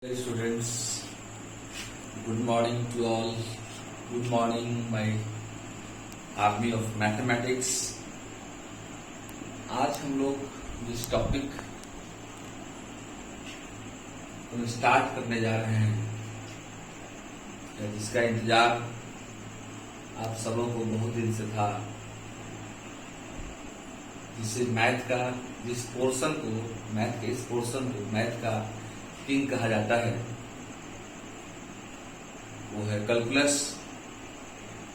Hey students, good morning to all. Good morning, my army of mathematics. आज हम लोग जिस टॉपिक को स्टार्ट करने जा रहे हैं, जिसका इंतजार आप सबों को बहुत दिन से था, जिसे मैथ का जिस पोर्शन को मैथ के इस पोर्शन को मैथ का किंग कहा जाता है, वो है कैलकुलस।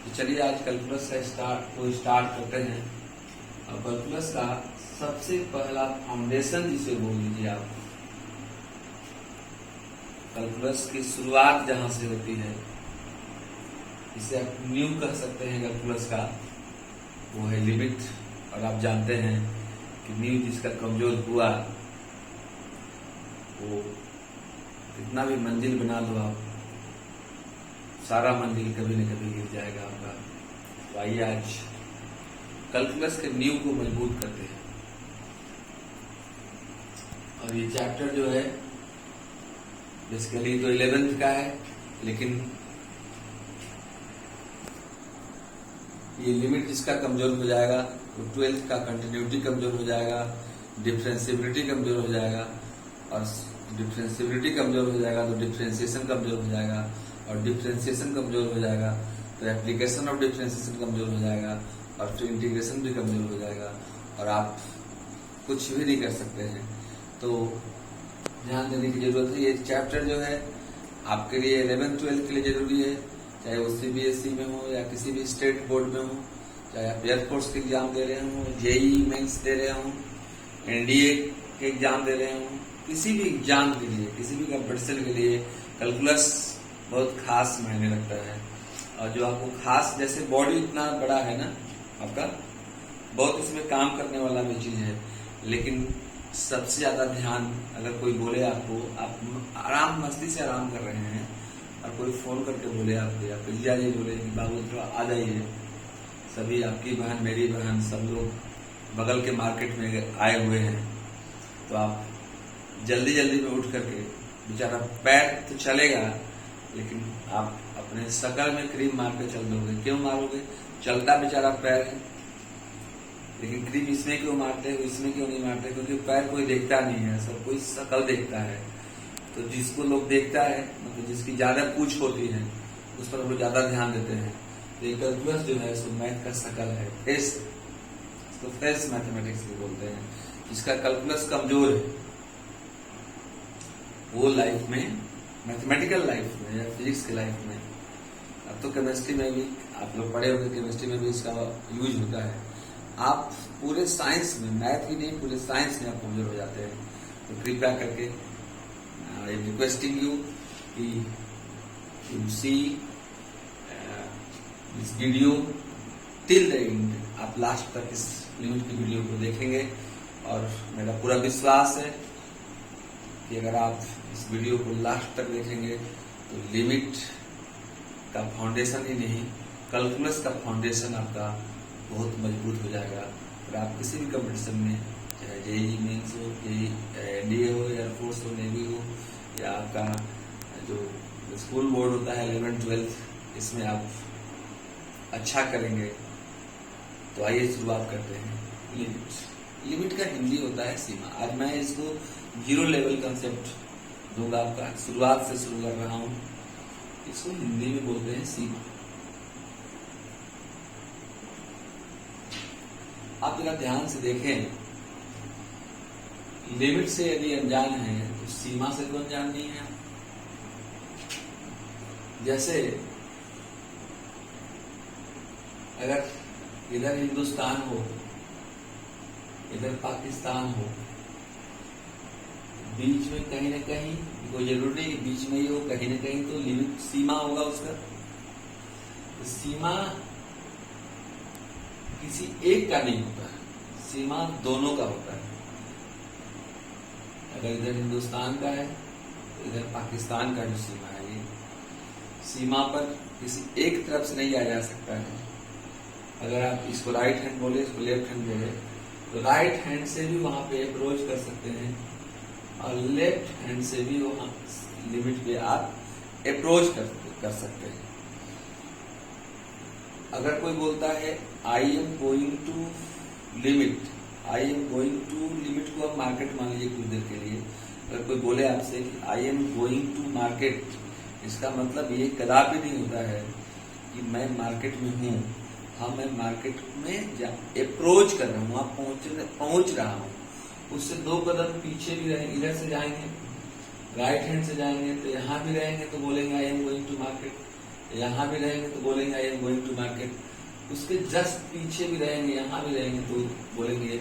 तो चलिए आज कैलकुलस का स्टार्ट करते हैं। और कैलकुलस का सबसे पहला फाउंडेशन जिसे बोल लीजिए आप, कैलकुलस की शुरुआत जहां से होती है, इसे आप न्यू कह सकते हैं कैलकुलस का, वो है लिमिट। और आप जानते हैं कि न्यू जिसका कमजोर हुआ, वो कितना भी मंजिल बना दो आप, सारा मंजिल कभी न कभी गिर जाएगा आपका। तो आइए आज कैलकुलस के नींव को मजबूत करते हैं। और ये चैप्टर जो है बेसिकली तो 11th का है, लेकिन ये लिमिट जिसका कमजोर हो जाएगा तो 12th का कंटिन्यूटी कमजोर हो जाएगा, डिफरेंशिएबिलिटी कमजोर हो जाएगा, और डिफरेंशिएबिलिटी कमजोर हो जाएगा तो डिफरेंशिएशन कमजोर हो जाएगा, और डिफरेंशिएशन कमजोर हो जाएगा तो एप्लीकेशन ऑफ डिफरेंशिएशन कमजोर हो जाएगा, और फिर इंटीग्रेशन भी कमजोर हो जाएगा, और आप कुछ भी नहीं कर सकते हैं। तो ध्यान देने की जरूरत है। ये चैप्टर जो है आपके लिए 11th 12th के लिए जरूरी है, चाहे वो सीबीएसई में हो या किसी भी स्टेट बोर्ड में हो, चाहे आप एयरफोर्स के एग्जाम दे रहे हो, जेईई मेंस दे रहे हो, एनडीए के एग्जाम दे रहे हो, किसी भी एग्जाम के लिए, किसी भी कंपटीशन के लिए कैलकुलस बहुत खास मायने रखता है। और जो आपको खास, जैसे बॉडी इतना बड़ा है ना आपका, बहुत इसमें काम करने वाला भी चीज है, लेकिन सबसे ज्यादा ध्यान अगर कोई बोले आपको, आप आराम मस्ती से आराम कर रहे हैं, और कोई फोन करके बोले आपको, या पिलिया जी बोले कि बाबू थोड़ा आ जाइए, सभी आपकी बहन मेरी बहन सब लोग बगल के मार्केट में आए हुए हैं, तो आप जल्दी जल्दी में उठ करके, बेचारा पैर तो चलेगा लेकिन आप अपने शकल में क्रीम मार के चल दोगे। क्यों मारोगे? चलता बेचारा पैर है, लेकिन क्रीम इसमें क्यों मारते हो, इसमें क्यों नहीं मारते? क्योंकि पैर कोई देखता नहीं है, सब कोई शकल देखता है। तो जिसको लोग देखता है, मतलब जिसकी ज्यादा पूछ होती है, उस पर लोग ज्यादा ध्यान देते हैं। तो ये कैलकुलस जो है सो मैथ का शकल है, फेस, इसको फेस मैथमेटिक्स भी बोलते हैं। जिसका कैलकुलस कमजोर है वो लाइफ में, मैथमेटिकल लाइफ में या फिजिक्स की लाइफ में, अब तो केमिस्ट्री में भी आप लोग पढ़े होंगे, केमिस्ट्री में भी इसका यूज होता है। आप पूरे साइंस में, मैथ ही नहीं पूरे साइंस में आप कमजोर हो जाते हैं। तो कृपया करके आई एम रिक्वेस्टिंग यू कि you see this video till the end. आप लास्ट तक इस लिमिट की वीडियो को देखेंगे, और मेरा पूरा विश्वास है कि अगर आप इस वीडियो को लास्ट तक देखेंगे तो लिमिट का फाउंडेशन ही नहीं, कैलकुलस का फाउंडेशन आपका बहुत मजबूत हो जाएगा। और आप किसी भी कंपटीशन में, चाहे जेईई मेंस हो, एनडीए हो, एयरफोर्स हो, नेवी हो, या आपका जो स्कूल बोर्ड होता है 11th 12th, इसमें आप अच्छा करेंगे। तो आइए शुरुआत करते हैं। लिमिट का हिंदी होता है सीमा। आज मैं इसको 0 लेवल कंसेप्ट दूंगा आपका, शुरुआत से शुरू कर रहा हूं। इसको हिंदी में बोलते हैं सीमा। आप जरा ध्यान से देखें, लिमिट से यदि अनजान है तो सीमा से तो अनजान नहीं है। जैसे अगर इधर हिंदुस्तान हो, इधर पाकिस्तान हो, बीच में कहीं ना कहीं, कोई जरूरी नहीं बीच में ही हो, कहीं ना कहीं तो लिमिट सीमा होगा उसका। तो सीमा किसी एक का नहीं होता है, सीमा दोनों का होता है। अगर इधर हिंदुस्तान का है तो इधर पाकिस्तान का जो सीमा है, ये सीमा पर किसी एक तरफ से नहीं जाया जा सकता है। अगर आप इसको राइट हैंड बोले, इसको लेफ्ट हैंड बोले, तो राइट हैंड से भी वहां पे अप्रोच कर सकते हैं, और लेफ्ट हैंड से भी वहां लिमिट पे आप अप्रोच कर सकते हैं। अगर कोई बोलता है I am going to limit, I am going to limit को आप मार्केट मान लीजिए कुछ देर के लिए। अगर कोई बोले आपसे कि I am going to market, इसका मतलब ये कदापि नहीं होता है कि मैं मार्केट में हूँ। हाँ, मैं मार्केट में अप्रोच कर रहा हूँ, आप पहुंच रहा हूँ। उससे 2 कदम पीछे भी रहेंगे, इधर से जाएंगे, राइट हैंड से जाएंगे तो यहाँ भी रहेंगे तो बोलेंगे I am going to market, यहाँ भी रहेंगे तो बोलेंगे I am going to market, उसके जस्ट पीछे भी रहेंगे, यहाँ भी रहेंगे तो बोलेंगे।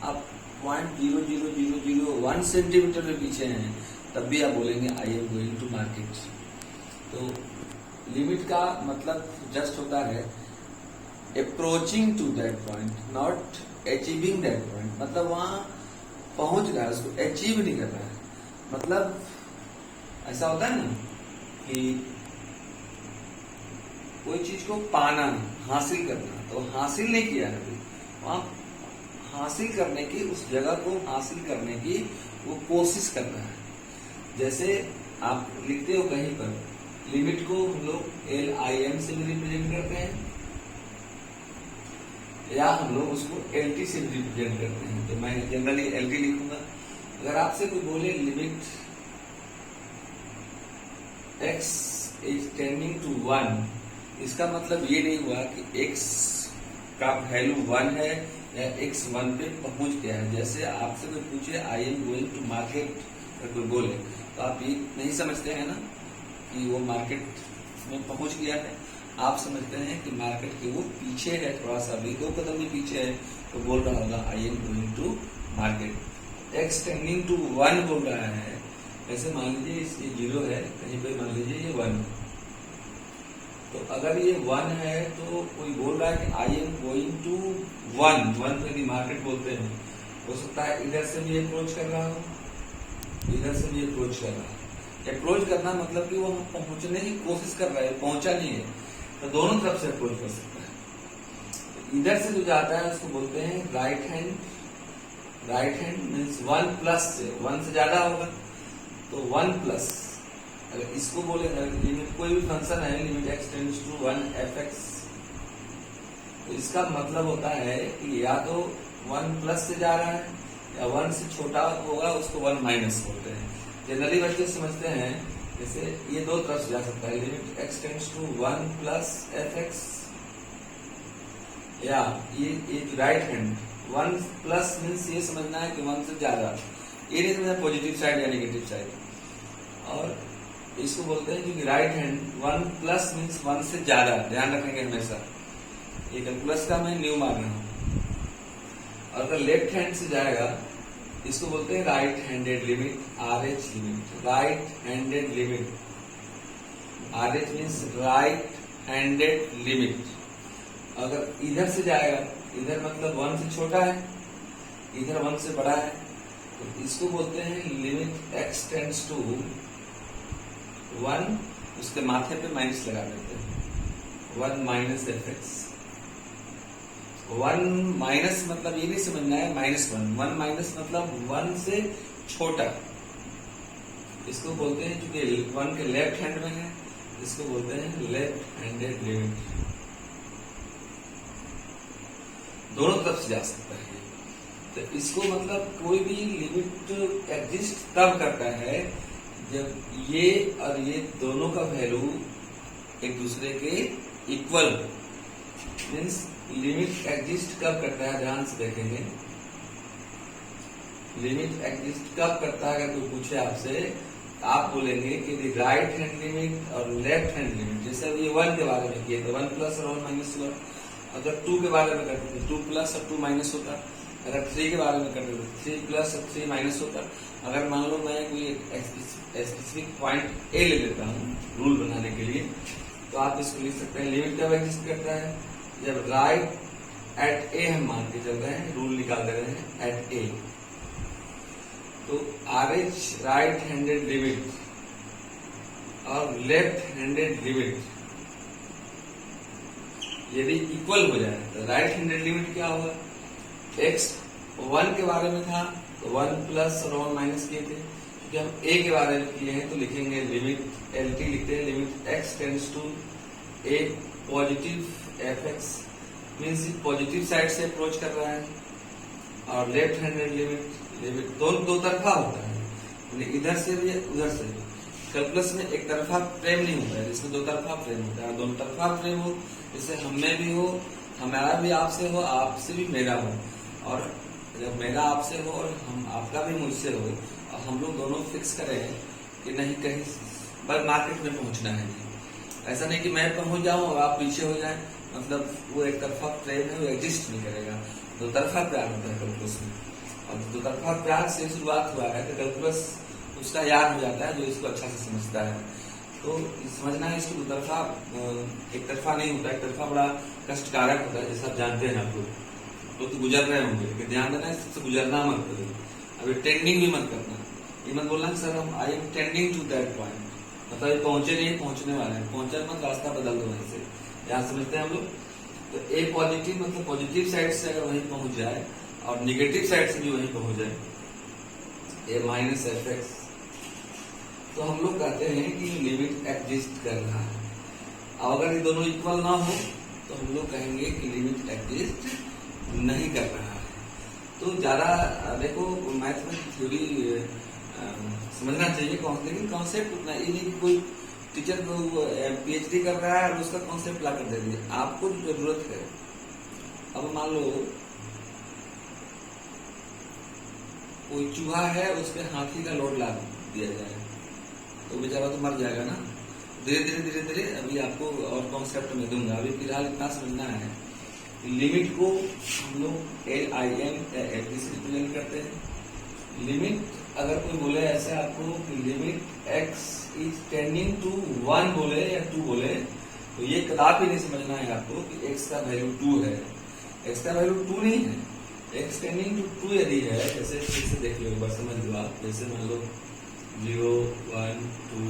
आप 0.00001 सेंटीमीटर के पीछे हैं तब भी आप बोलेंगे I am going to market. तो लिमिट का मतलब जस्ट होता है approaching to that point, not achieving that point. मतलब वहां पहुंच रहा है, उसको अचीव नहीं कर रहा है। मतलब ऐसा होता है ना कि कोई चीज को पाना, हासिल करना, तो हासिल नहीं किया है अभी, वहां हासिल करने की, उस जगह को हासिल करने की वो कोशिश कर रहा है। जैसे आप लिखते हो कहीं पर, लिमिट को हम लोग LIM से भी रिप्रेजेंट करते हैं या हम लोग उसको LT से भी रिप्रेजेंट करते हैं। तो मैं जनरली LT लिखूंगा। अगर आपसे कोई बोले limit x is tending to 1, इसका मतलब ये नहीं हुआ कि x का वैल्यू 1 है या x 1 पे पहुंच गया है। जैसे आपसे कोई पूछे I am going to market, अगर कोई बोले तो आप ये नहीं समझते हैं ना कि वो मार्केट में पहुंच गया है। आप समझते हैं कि मार्केट के वो पीछे है, थोड़ा सा भी 2 कदम भी पीछे है, तो बोल रहा होगा I am going to market. X tending to 1 बोल रहा है। ऐसे मान लीजिए इसकी 0 है, कहीं पे मान लीजिए ये 1, तो अगर ये 1 है तो कोई बोल रहा है कि आई एम गोइंग टू 1 पे भी मार्केट बोलते हैं। हो सकता है इधर से भी अप्रोच कर रहा हो, इधर से भी अप्रोच कर रहा है। अप्रोच करना मतलब कि वो पहुंचने की कोशिश कर रहा है, पहुंचा नहीं है, तो दोनों तरफ से अप्रोच कर सकता है। इधर से जो जाता है उसको बोलते हैं right hand. Right hand means 1 plus से, 1 से ज्यादा होगा तो 1 प्लस। अगर इसको बोले लिमिट, कोई भी फंक्शन है limit x tends to 1 fx, तो इसका मतलब होता है कि या तो 1 प्लस से जा रहा है या 1 से छोटा होगा, उसको 1 माइनस बोलते हैं। जनरली बच्चे समझते हैं जैसे ये 2 तरफ से जा सकता है, limit x tends to 1 plus fx, या ये राइट हैंड 1 प्लस मीन्स ये समझना है कि 1 से ज्यादा, ये नहीं समझना पॉजिटिव साइड या नेगेटिव साइड। और इसको बोलते हैं क्योंकि राइट हैंड 1 प्लस मीन्स 1 से ज्यादा, ध्यान रखेंगे हमेशा। ये कैलकुलस का मैं न्यू मार रहा हूं। और अगर लेफ्ट हैंड से जाएगा इसको बोलते हैं right handed limit, RH limit. Right handed limit, RH means right handed limit. अगर इधर से जाएगा, इधर मतलब 1 से छोटा है, इधर 1 से बड़ा है, तो इसको बोलते हैं लिमिट x टेंड्स टू 1, उसके माथे पे माइनस लगा देते हैं, 1 माइनस fx। 1 माइनस मतलब ये नहीं समझना है -1, 1 माइनस मतलब 1 से छोटा, इसको बोलते हैं क्योंकि 1 के लेफ्ट हैंड में है, इसको बोलते हैं लेफ्ट हैंडेड लिमिट। दोनों तरफ से जा सकता है। तो इसको मतलब कोई भी लिमिट एग्जिस्ट तब करता है जब ये और ये दोनों का वैल्यू एक दूसरे के इक्वल। मीन्स लिमिट एग्जिस्ट कब करता है, ध्यान से देखेंगे। लिमिट एग्जिस्ट कब करता है, अगर कोई पूछे आपसे, आप बोलेंगे कि राइट हैंड लिमिट और लेफ्ट हैंड लिमिट। जैसे ये 1 के बारे में किए तो 1 प्लस और 1 माइनस हुआ। अगर 2 के बारे में करते थे 2 प्लस और 2 माइनस होता। अगर 3 के बारे में करते थे 3 प्लस और 3 माइनस होता। अगर मान लो मैं कोई स्पेसिफिक पॉइंट ए ले लेता हूँ रूल बनाने के लिए, तो आप इसको लिख सकते हैं लिमिट कब एग्जिस्ट करता है, जब राइट एट ए हम मान के चल रहे हैं, रूल निकाल दे रहे हैं एट ए। तो RH राइट हैंडेड लिमिट और लेफ्ट हैंडेड लिमिट यदि इक्वल हो जाए तो राइट हैंडेड लिमिट क्या होगा, x 1 के बारे में था तो 1 प्लस और 1 माइनस किए थे, क्योंकि हम ए के बारे में किए हैं तो लिखेंगे लिमिट एल टी लिखते हैं, limit x tends to a positive f x, means positive side से अप्रोच कर रहा है। और लेफ्ट हैंडेड लिमिट दोनों दो तरफा होता है, इधर से भी उधर से भी। कैलकुलस में एक तरफा प्रेम नहीं होता है, जिसमें दो तरफा प्रेम होता है। दोनों तरफा प्रेम हो, जैसे हमें भी हो, हमारा भी आपसे हो, आपसे भी मेरा हो, और जब मेरा आपसे हो और हम आपका भी मुझसे हो, और हम लोग दोनों फिक्स करें कि नहीं कहीं बस मार्केट में पहुंचना है। ऐसा नहीं कि मैं पहुंच जाऊं और आप पीछे हो जाएं, मतलब वो एक तरफा प्रेम है, वो एग्जिस्ट नहीं करेगा। दो तरफा प्यार होता है कैलकुलस में, और दो तरफा प्यार से शुरुआत हुआ है तो कैलकुलस उसका याद हो जाता है जो इसको अच्छा से समझता है। तो समझना है इसको, दो तरफा एक तरफा नहीं होता, एक तरफा बड़ा कष्टकारक होता है, जैसा आप जानते हैं। आप लोग तो गुजर रहे होंगे, लेकिन ध्यान देना इससे गुजरना मत करो। अभी टेंडिंग भी मत करना, ये मत बोलना सर हम I am tending to that point, मतलब ये पहुंचे नहीं, पहुंचने वाले हैं, पहुंचा मत, रास्ता बदल दो वहीं से। यहाँ समझते हैं हम लोग। तो ए पॉजिटिव मतलब पॉजिटिव साइड से अगर वहीं पहुंच जाए और निगेटिव साइड से भी वहीं पहुंच जाए, ए माइनस एफ एक्स, तो हम लोग कहते हैं कि लिमिट एग्जिस्ट कर रहा है। और अगर ये दोनों इक्वल ना हो तो हम लोग कहेंगे कि लिमिट एग्जिस्ट नहीं कर रहा है। तो ज्यादा देखो मैथ में थ्योरी समझना चाहिए, लेकिन कॉन्सेप्ट उतना ये नहीं कि कोई टीचर को पीएचडी कर रहा है और उसका कॉन्सेप्ट ला कर दे दिए। आपको जो जरूरत है, अब मान लो कोई चूहा है, उस पर हाथी का लोड ला दिया जाए तो बेचारा तो मर जाएगा ना। धीरे धीरे धीरे धीरे अभी आपको और कॉन्सेप्ट में दूंगा, अभी फिलहाल इतना समझना है। लिमिट को हम लोग LIM से रिप्रेजेंट करते हैं। लिमिट अगर कोई बोले ऐसे आपको कि limit x is tending to 1 बोले या 2 बोले, तो ये कदापि नहीं समझना है आपको कि x का वैल्यू 2 है। x का वैल्यू 2 नहीं है, x टेंडिंग टू 2 यदि है, जैसे फिर से देख लो एक बार, समझ लो आप। जैसे मान लो 0 1 2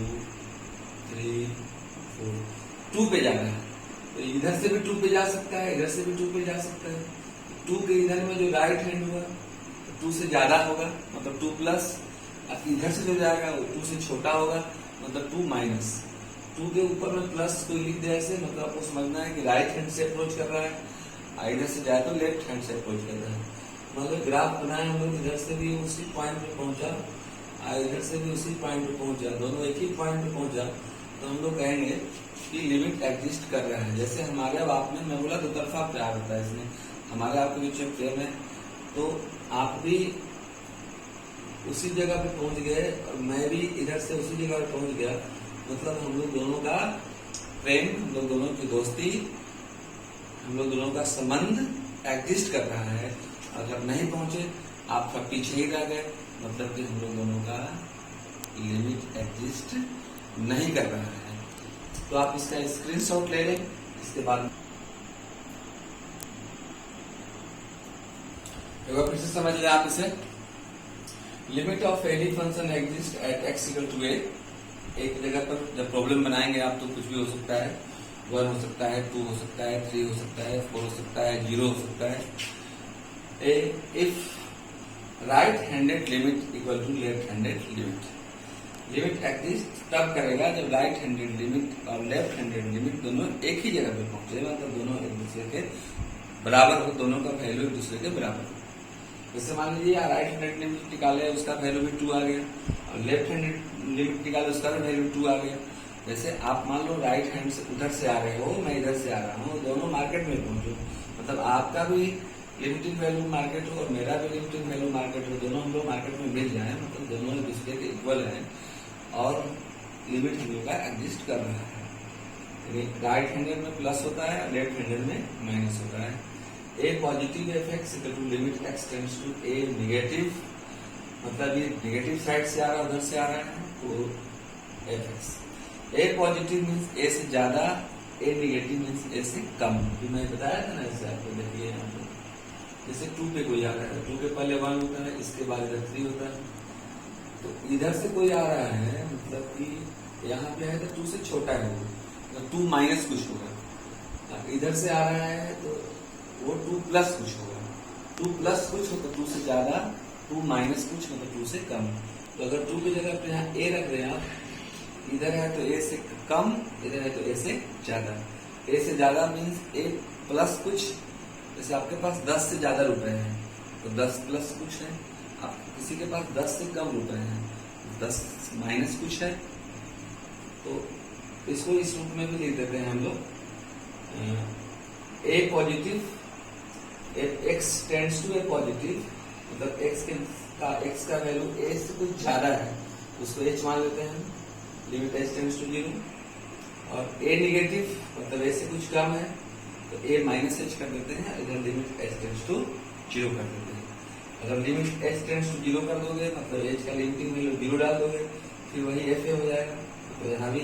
3 4 2 पे जाना है, तो इधर से भी 2 पे जा सकता है, इधर से भी 2 पे जा सकता है। 2 के इधर में जो राइट हैंड हुआ 2 से ज्यादा होगा, मतलब 2 प्लस। अब इधर से जो जाएगा वो 2 से छोटा होगा, मतलब 2 माइनस। 2 के ऊपर में प्लस कोई लिख दे ऐसे, मतलब आपको समझना है कि राइट हैंड से अप्रोच कर रहा है, इधर से जाए तो लेफ्ट हैंड से अप्रोच कर रहा है। मतलब ग्राफ बनाए हम लोग, इधर से भी उसी पॉइंट पे पहुंचा, इधर से भी उसी पॉइंट पे पहुंचा, दोनों एक ही पॉइंट पे पहुंचा, तो हम लोग कहेंगे कि लिमिट एग्जिस्ट कर रहा है। जैसे हमारे अब आप में मैं बोला दो तरफा प्यार होता है, इसमें हमारे आपके बीच में प्रेम है, तो आप भी उसी जगह पे पहुंच गए और मैं भी इधर से उसी जगह पे पहुंच गया, मतलब हम लोग दोनों का प्रेम, हम लोग दोनों की दोस्ती, हम लोग दोनों का संबंध एग्जिस्ट कर रहा है। अगर नहीं पहुंचे, आप सब पीछे ही रह गए, मतलब कि हम लोग दोनों का लिमिट एग्जिस्ट नहीं कर रहा है। तो आप इसका स्क्रीनशॉट ले लें, इसके बाद एक बार फिर से समझ लें आप इसे। Limit of any function exist at x equal to a। एक जगह पर जब प्रॉब्लम बनाएंगे आप तो कुछ भी हो सकता है, 1 हो सकता है, 2 हो सकता है, 3 हो सकता है, 4 हो सकता है, 0 हो सकता है। If right handed limit equal to left handed limit, limit exist तब करेगा जब राइट हैंडेड लिमिट और लेफ्ट हैंडेड लिमिट दोनों एक ही जगह पे पहुंचे, मतलब दोनों एक दूसरे के बराबर हो, दोनों का वैल्यू एक दूसरे के बराबर हो। जैसे मान लीजिए राइट हैंडेड लिमिट निकाले, उसका वैल्यू भी 2 आ गया, और लेफ्ट हैंडेड लिमिट निकाले, उसका भी वैल्यू 2 आ गया। जैसे आप मान लो राइट हैंड से उधर से आ रहे हो, मैं इधर से आ रहा हूँ, दोनों मार्केट में पहुंचो, मतलब आपका भी लिमिटिंग वैल्यू मार्केट हो और मेरा भी लिमिटिंग वैल्यू मार्केट हो, दोनों हम लोग मार्केट में मिल जाए, मतलब दोनों एक दूसरे के इक्वल है और लिमिट हम लोग का एग्जिस्ट कर रहा है। राइट हैंडेड में प्लस होता है, लेफ्ट हैंडेड में माइनस होता है। A positive f x equal to limit x tends to a negative, मतलब ये निगेटिव साइड से आ रहा है, उधर से आ रहा है, तो एफ एक्स। ए पॉजिटिव मीन्स ए से ज्यादा, ए निगेटिव मीन्स ए से कम। जो मैं बताया था ना, ऐसे आपको देखिए यहाँ पे, जैसे 2 पे कोई आ रहा है, 2 के पहले 1 होता है, इसके बाद इधर 3 होता है, तो इधर से कोई आ रहा है, मतलब कि यहाँ पे है तो 2 से छोटा है, वो 2 माइनस कुछ होगा। इधर से आ रहा है तो वो 2 प्लस कुछ होगा, 2 प्लस कुछ हो तो 2 से ज्यादा, 2 माइनस कुछ हो तो 2 से कम। तो अगर 2 की जगह पे यहाँ a रख रहे हैं आप, इधर है तो a से कम, इधर है तो a से ज्यादा। a से ज्यादा मीन्स a प्लस कुछ, जैसे आपके पास 10 से ज्यादा रुपए हैं तो 10 प्लस कुछ है, आप किसी के पास 10 से कम रुपए हैं 10 माइनस कुछ है। तो इसको इस रूप में भी लिख देते हैं हम लोग, a positive, x tends to a positive, मतलब x का वैल्यू a से कुछ ज्यादा है, उसको h मान लेते हैं, लिमिट h टेंड्स टू 0। और a निगेटिव मतलब a से कुछ कम है तो a माइनस h कर देते हैं, इधर लिमिट h टेंड्स टू 0 कर देते हैं। अगर लिमिट h टेंड्स टू 0 कर दोगे मतलब h का लिमिटिंग वैल्यू 0 डाल दोगे, फिर वही fa हो जाएगा। तो यहाँ भी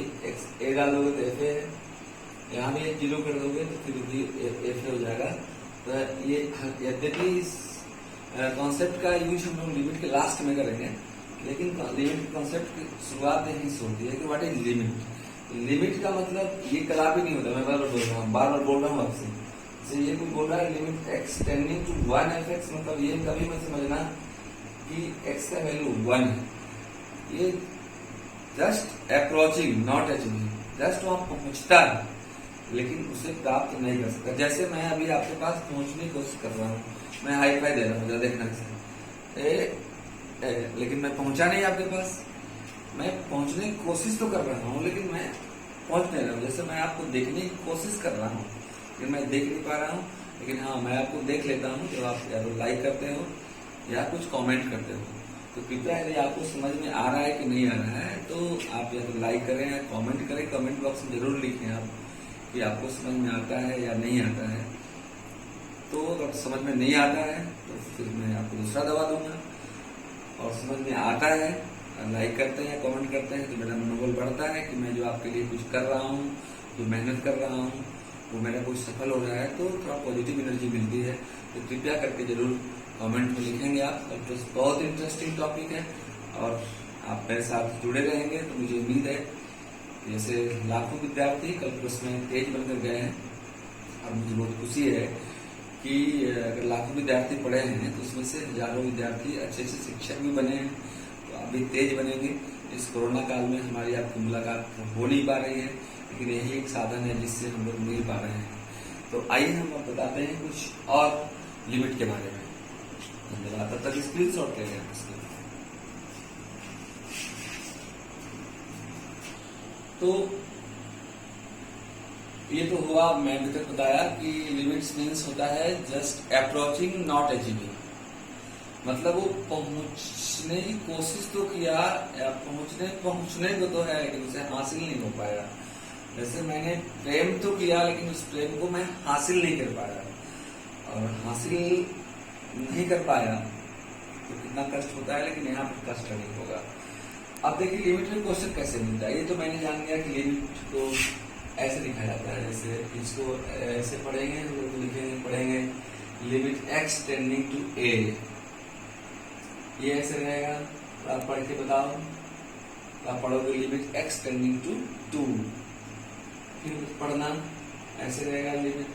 a डाल दोगे तो fa है, यहाँ भी 0 कर दोगे तो फिर भी fa हो जाएगा। तो ये यद्यपि इस कॉन्सेप्ट का यूज हम लोग लिमिट के लास्ट में करेंगे, लेकिन लिमिट कॉन्सेप्ट की शुरुआत यही से होती है कि व्हाट इज लिमिट। लिमिट का मतलब ये कला भी नहीं होता, मैं बार बार बोल रहा हूँ आपसे। जैसे ये कोई बोल रहा है limit x tending to 1 fx, मतलब ये कभी मत समझना कि x का वैल्यू 1 है, ये just approaching not achieving, just वहां पहुंचता है लेकिन उसे प्राप्त नहीं कर सकता। जैसे मैं अभी आपके पास पहुंचने की कोशिश कर रहा हूँ, मैं हाई फाई दे रहा हूँ, देखना से लेकिन मैं पहुंचा नहीं आपके पास, मैं पहुंचने की कोशिश तो कर रहा हूँ लेकिन मैं पहुंच नहीं रहा हूँ। जैसे मैं आपको देखने की कोशिश कर रहा हूँ लेकिन मैं देख नहीं पा रहा हूँ, लेकिन हाँ मैं आपको देख लेता हूँ जब आप या तो लाइक करते हो या कुछ कमेंट करते हो। तो कृपया यदि आपको समझ में आ रहा है कि नहीं आ रहा है तो आप या तो लाइक करें या कमेंट करें, कमेंट बॉक्स में जरूर लिखें आप कि आपको समझ में आता है या नहीं आता है। तो अगर समझ में नहीं आता है तो फिर मैं आपको दूसरा दवा दूंगा, और समझ में आता है, लाइक करते हैं, कमेंट करते हैं तो मेरा मनोबल बढ़ता है कि मैं जो आपके लिए कुछ कर रहा हूँ, जो मेहनत कर रहा हूँ वो मेरा कुछ सफल हो रहा है, तो थोड़ा पॉजिटिव एनर्जी मिलती है। तो कृपया करके जरूर कमेंट में लिखेंगे आप। तो बहुत इंटरेस्टिंग टॉपिक है और आप मेरे साथ जुड़े रहेंगे तो मुझे उम्मीद है जैसे लाखों विद्यार्थी कल उसमें तेज बनकर गए हैं, और मुझे बहुत खुशी है कि अगर लाखों विद्यार्थी पढ़े हैं तो उसमें से हजारों विद्यार्थी अच्छे अच्छे शिक्षक भी बने हैं। तो आप भी तेज बनेंगे। इस कोरोना काल में हमारी आपकी मुलाकात हो नहीं पा रही है, लेकिन यही एक साधन है जिससे हम लोग मिल पा रहे हैं। तो आइए हम अब बताते हैं कुछ और लिमिट के बारे में। धन्यवाद। तब तक स्क्रीन शॉट ले लें इसके। तो ये तो हुआ, मैं अभी तक बताया कि लिमिट्स मीन्स होता है जस्ट अप्रोचिंग नॉट अचीविंग, मतलब वो पहुंचने की कोशिश तो किया या पहुंचने को तो है लेकिन उसे हासिल नहीं हो पाया। जैसे मैंने प्रेम तो किया लेकिन उस प्रेम को मैं हासिल नहीं कर पाया, और हासिल नहीं कर पाया तो कितना कष्ट होता है, लेकिन यहाँ पर कष्ट नहीं होगा। अब देखिए लिमिट में क्वेश्चन कैसे मिलता है। ये तो मैंने जान गया कि लिमिट को ऐसे लिखा जाता है, जैसे इसको ऐसे पढ़ेंगे तो लिखेंगे, पढ़ेंगे limit x tending to a, ये ऐसे रहेगा। तो आप पढ़ के बताओ, तो आप पढ़ोगे लिमिट x टेंडिंग टू 2, फिर पढ़ना ऐसे रहेगा लिमिट,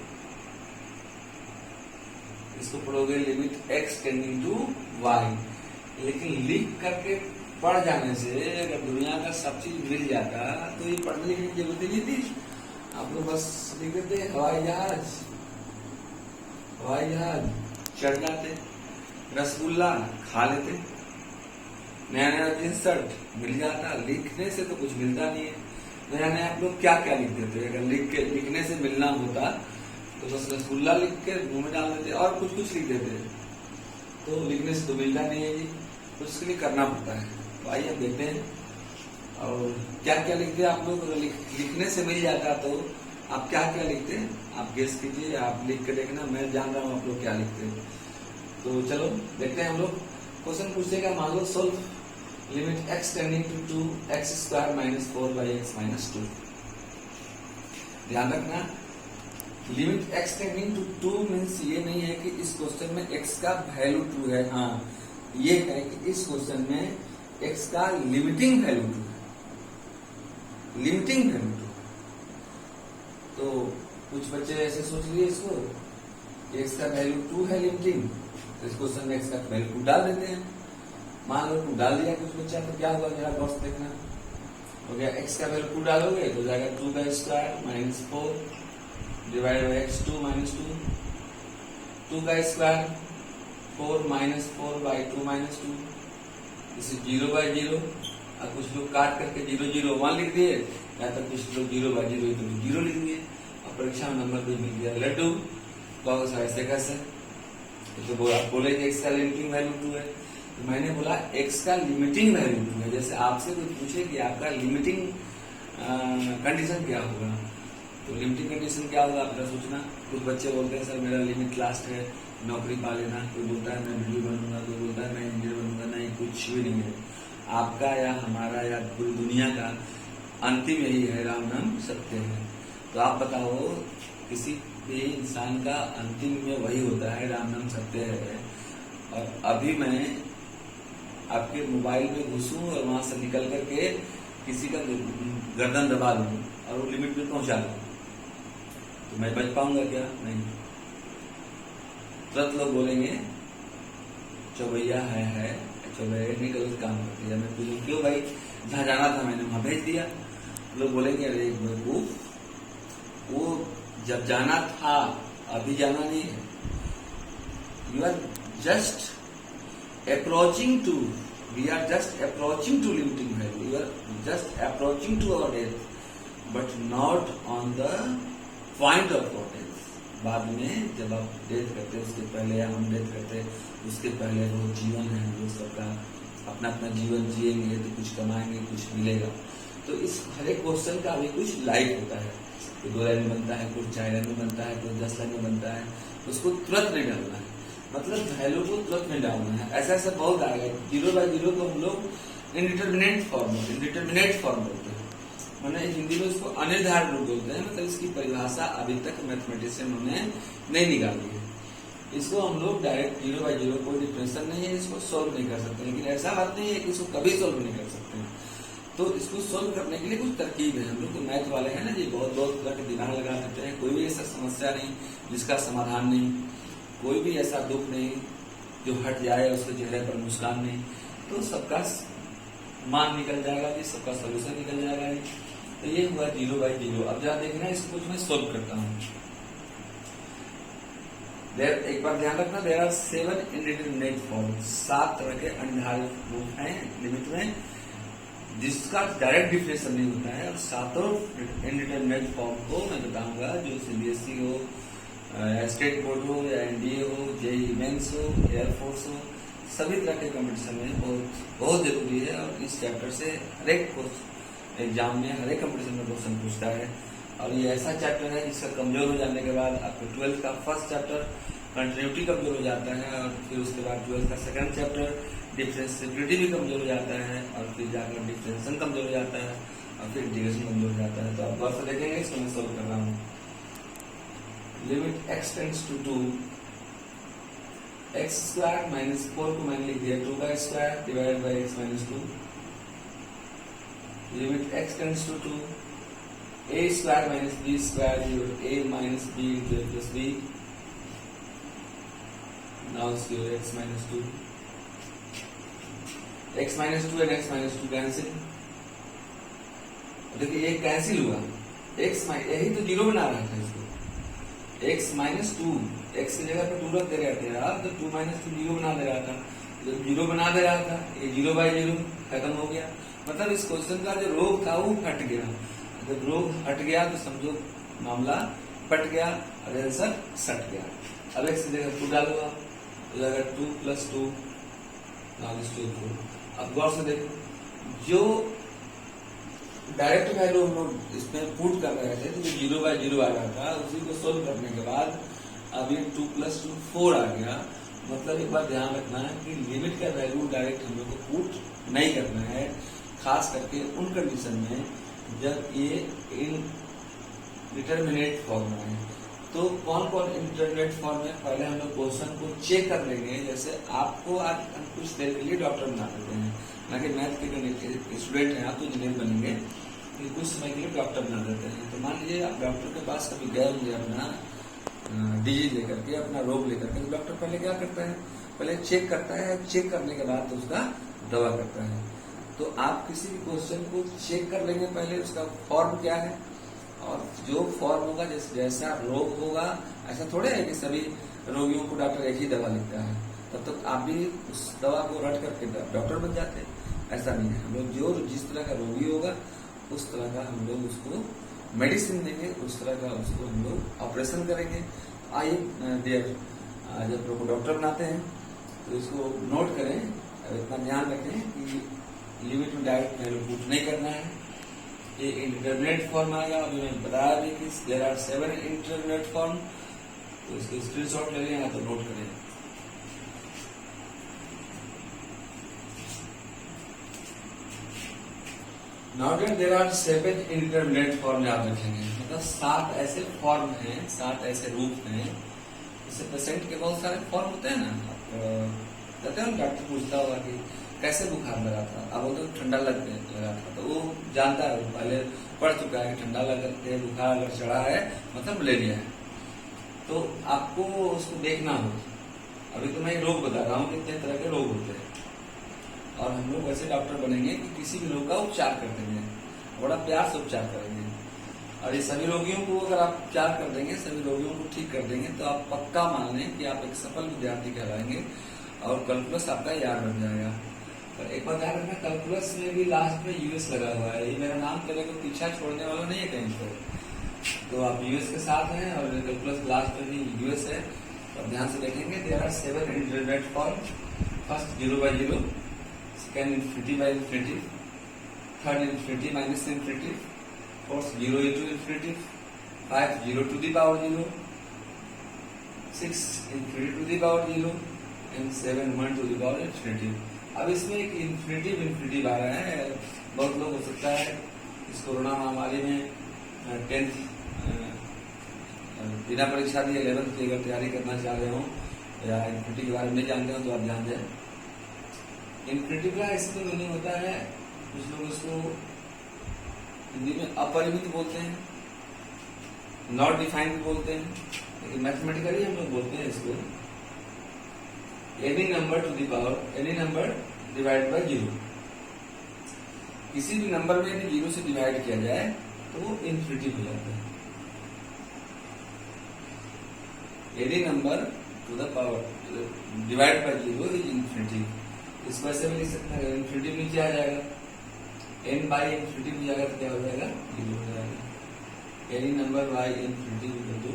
इसको पढ़ोगे limit x tending to y। लेकिन लिख करके पढ़ जाने से अगर दुनिया का सब चीज मिल जाता तो ये पढ़ने लिखने की जरूरत ही नहीं थी। आप लोग बस लिख देते हवाई जहाज चढ़ जाते, रसगुल्ला खा लेते, नया नया जींस शर्ट मिल जाता। लिखने से तो कुछ मिलता नहीं है। नया नया आप लोग क्या क्या लिख देते। अगर लिखने से मिलना होता तो बस रसगुल्ला लिख के मुंह में डाल देते और कुछ कुछ लिख देते। तो लिखने से तो मिलता नहीं है जी, तो उसके लिए करना पड़ता है। तो आइए अब देखते हैं और क्या क्या लिखते हैं आप लोग। अगर लिखने से मिल जाता तो आप क्या क्या लिखते हैं, आप गेस कीजिए, आप लिख के देखना, मैं जान रहा हूँ आप लोग क्या लिखते हैं। तो चलो देखते हैं हम लोग। क्वेश्चन पूछेगा, मान लो solve limit x tending to 2x square minus 4x minus 2। ध्यान रखना limit x tending to 2 means ये नहीं है कि इस क्वेश्चन में x का वैल्यू 2 है। हाँ, ये है कि इस क्वेश्चन में x का लिमिटिंग वैल्यू 2 है, लिमिटिंग वैल्यू 2। तो कुछ बच्चे ऐसे सोच लिए इसको, x का वैल्यू 2 है लिमिटिंग, तो इस क्वेश्चन में x का वैल्यू 2 डाल देते हैं। मान लो 2 डाल दिया कुछ बच्चा, तो क्या हुआ जरा गौर से देखना। हो गया x का वैल्यू 2 डालोगे तो जाएगा 2 का square minus 4 divide by x 2 minus 2 का स्क्वायर 4 माइनस 4 बाई 2 माइनस 2, इसे 0 बाई 0। अब कुछ लोग काट करके 0 0 1 लिख दिए, या तो कुछ लोग 0 बाई 0 तो 0 लिख दिए, और परीक्षा में नंबर भी मिल गया लड्डू। बहुत ऐसे कैसे, तो आप बोले कि x का लिमिटिंग वैल्यू 2 है, तो मैंने बोला x का लिमिटिंग वैल्यू 2 है। जैसे आपसे कोई पूछे कि आपका लिमिटिंग कंडीशन क्या होगा, तो लिमिटिंग कंडीशन क्या होगा आपका सोचना। कुछ बच्चे बोलते हैं सर मेरा लिमिट लास्ट है नौकरी पा लेना, कोई बोलता है मैं वीडियो बनूंगा, कोई बोलता है मैं इंजीनियर बनूंगा। नहीं, कुछ भी नहीं है। आपका या हमारा या पूरी दुनिया का अंतिम यही है, राम नाम सत्य है। तो आप बताओ, किसी भी इंसान का अंतिम में वही होता है, राम नाम सत्य है। और अभी मैं आपके मोबाइल में घुसूं और वहां से निकल करके किसी का गर्दन दबा दूं और वो लिमिट में पहुंचा दूं, तो मैं बच पाऊंगा क्या? नहीं। तुरंत लोग बोलेंगे चौबैया है, चौबैया नहीं गलत काम करती है। मैं पूछूं क्यों भाई, जहाँ जाना था मैंने वहां भेज दिया। लोग बोलेंगे अरे वो जब जाना था अभी जाना नहीं है। You are just approaching to, we are just approaching to limiting value, we are just approaching to our death, but not on the point of our death. बाद में जब आप डेथ करते उसके पहले, या हम डेथ करते उसके पहले, वो जीवन है, वो सबका अपना अपना जीवन जिएंगे तो कुछ कमाएंगे, कुछ मिलेगा। तो इस हर एक क्वेश्चन का भी कुछ लाइफ होता है, कोई 2 लाइन में बनता है, कुछ 4 लाइन में बनता है, कोई 10 लाइन में बनता है। उसको तुरंत नहीं डालना है, मतलब वैल्यू को तुरंत में डालना है। ऐसा ऐसा बहुत आएगा। 0 बाई 0 को हम लोग इंडिटरमिनेट फॉर्म बोलते हैं, मैंने हिंदी में उसको अनिर्धारित रूप बोलते हैं। मतलब इसकी परिभाषा अभी तक मैथमेटिशियन ने नहीं निकाली है। इसको हम लोग डायरेक्ट 0 बाई 0 कोई डिफरेंशियल नहीं है, इसको सोल्व नहीं कर सकते। लेकिन ऐसा बात नहीं है कि इसको कभी सोल्व नहीं कर सकते हैं। तो इसको सोल्व करने के लिए कुछ तरकीब है। हम लोग तो मैथ वाले हैं ना जी, बहुत तरह के दिमाग लगा देते हैं। कोई भी ऐसा समस्या नहीं जिसका समाधान नहीं, कोई भी ऐसा दुख नहीं जो हट जाए, उसके चेहरे पर मुस्कान नहीं, तो सबका मान निकल जाएगा जी, सबका सोल्यूशन निकल जाएगा जी। तो ये हुआ 0 बाई 0। अब जरा देखना इसको कुछ मैं सोल्व करता हूँ। एक बार ध्यान रखना, देयर आर 7 इंडिटरमिनेट फॉर्म, 7 तरह के अनिर्धारित रूप हैं लिमिट में जिसका डायरेक्ट डिफरेंशियल नहीं होता है। और 7 इंडिटरमिनेट फॉर्म को मैं बताऊंगा, जो सीबीएसई हो, स्टेट बोर्ड हो, या एनडीए हो, जेईई मेंस हो, एयरफोर्स हो, सभी तरह के कॉम्पिटिशन में बहुत जरूरी है। और इस चैप्टर से हर एक एग्जाम में, हर एक कॉम्पिटिशन में क्वेश्चन पूछता है। और ये ऐसा चैप्टर है जिसका कमजोर हो जाने के बाद आपको 12th का फर्स्ट चैप्टर कंटिन्यूटी कमजोर हो जाता है, और फिर उसके बाद 12th का सेकंड चैप्टर डिफरेंशिएबिलिटी भी कमजोर हो जाता है, और फिर जाकर डिफरेंशिएशन कमजोर हो जाता है, और फिर इंटीग्रेशन कमजोर हो जाता है। तो आप गौर से देखेंगे, इसको मैं सोल्व कर रहा हूँ। Limit x tends to 2, x square minus 4 को मैंने लिख दिया 2 का square divide by x minus 2। Limit x tends to 2, a square minus b square a minus b into a plus b। Now इसके x minus 2, x minus 2 and x minus 2 cancel. देखिए ये cancel हुआ, x यही तो 0 बना रहा था इसको। x माइनस 2, x की जगह पे 2 रख दे रहे थे आप, तो 2 माइनस 2 0 बना दे रहा था। जब 0 बना दे रहा था, ये 0 बाई 0 खत्म हो गया। मतलब इस क्वेश्चन का जो रोग था वो हट गया। जब रोग हट गया तो समझो मामला पट गया और आंसर सट गया। अब x की जगह 2 डालो आप, तो जाएगा 2 प्लस 2 4। अब गौर से देखो, जो डायरेक्ट वैल्यू हम लोग इसमें पुट कर रहे थे, तो 0 बाई 0 आ रहा था, उसी को सोल्व करने के बाद अब ये 2 प्लस 2 4 आ गया। मतलब एक बार ध्यान रखना है कि लिमिट का वैल्यू डायरेक्ट हम लोग को पुट नहीं करना है, खास करके उन कंडीशन में जब ये इंडिटरमिनेट फॉर्म में है। तो कौन कौन इंडिटरमिनेट फॉर्म में, पहले हम लोग क्वेश्चन को चेक कर लेंगे। जैसे आपको आज हम कुछ देर के लिए डॉक्टर बना देते हैं, ना कि मैथ के स्टूडेंट हैं आप तो इंजीनियर बनेंगे, तो कुछ समय के लिए डॉक्टर बना देते हैं। तो मान लीजिए आप डॉक्टर के पास कभी गए होंगे अपना डिजीज लेकर के, अपना रोग लेकर के, तो डॉक्टर पहले क्या करता है, पहले चेक करता है। चेक करने के बाद तो उसका दवा करता है। तो आप किसी भी क्वेश्चन को चेक कर लेंगे पहले उसका फॉर्म क्या है, और जो फॉर्म होगा जैसा रोग होगा, ऐसा थोड़े है कि सभी रोगियों को डॉक्टर एक ही दवा लिखता है, तब तक आप भी उस दवा को रट करके डॉक्टर बन जाते हैं। ऐसा नहीं है, हम लोग जो जिस तरह का रोगी होगा उस तरह का हम लोग उसको मेडिसिन देंगे, उस तरह का उसको हम लोग ऑपरेशन करेंगे। आइए देर जब लोग डॉक्टर बनाते हैं तो इसको नोट करें, इतना ध्यान रखें कि लिमिट में डाइट पहले पुट नहीं करना है। ये इंटरमीडिएट फॉर्म आएगा, अभी मैंने बताया भी कि देयर आर 7 इंटरमीडिएट फॉर्म, तो इसको स्क्रीनशॉट ले लें तो नोट करें। Now that there are 7 intermediate form याद रखेंगे, मतलब 7 ऐसे फॉर्म हैं, 7 ऐसे रूप हैं। जैसे पेशेंट के बहुत सारे फॉर्म होते हैं ना, कहते हैं डॉक्टर पूछता होगा कि कैसे बुखार लगा था, अब वो तो ठंडा लगा था, तो वो जानता है, पहले पढ़ चुका है कि ठंडा लगा के बुखार अगर चढ़ा है मतलब मलेरिया है। तो आपको उसको देखना हो। अभी तो मैं रोग बता रहा हूँ कितने तरह के रोग होते हैं, और हम लोग वैसे डॉक्टर बनेंगे कि किसी भी रोग का उपचार कर देंगे, बड़ा प्यार से उपचार करेंगे। और ये सभी रोगियों को अगर आप उपचार कर देंगे, सभी रोगियों को ठीक कर देंगे, तो आप पक्का मान लें कि आप एक सफल विद्यार्थी कहलाएंगे और कैलकुलस आपका याद बन जाएगा। तो एक बात याद रखना, कैलकुलस में भी लास्ट में यूएस लगा हुआ है। ये मेरा नाम कभी को पीछा छोड़ने वाला नहीं है कहीं पर। तो आप यूएस के साथ हैं और कैलकुलस लास्ट में भी यूएस है, तो ध्यान से देखेंगे। There are 7 intermediate form. First 0/0, second infinity by infinity, third infinity minus infinity, fourth 0 into infinity, 5 0 to the power 0, 6 infinity to the power 0, and 7 1 to the power infinity। अब इसमें एक इन्फिनिटी आ रहा है। बहुत लोग हो सकता है इस कोरोना महामारी में 10th बिना परीक्षा दिए 11th की अगर तैयारी करना चाह रहे हो या इन्फिनिटी के बारे में नहीं जानते हो तो आप जान जाए। इन्फिनिटी का इसमें मीनिंग होता है, कुछ लोग इसको हिंदी में अपरिमित बोलते हैं, नॉट डिफाइंड बोलते हैं, लेकिन मैथमेटिकली हम लोग बोलते हैं इसको any number two the power, any number divide by 0। किसी भी नंबर में यदि 0 से डिवाइड किया जाए तो वो इन्फिनिटी हो जाता है। Any number two the power divide by 0 is infinity. इसको ऐसे भी लिख सकते हैं, इन्फिनिटी नीचे आ जाएगा, n बाई इन्फिनिटी हो जाएगा तो क्या हो जाएगा, 0 हो जाएगा। Any number by infinity equal to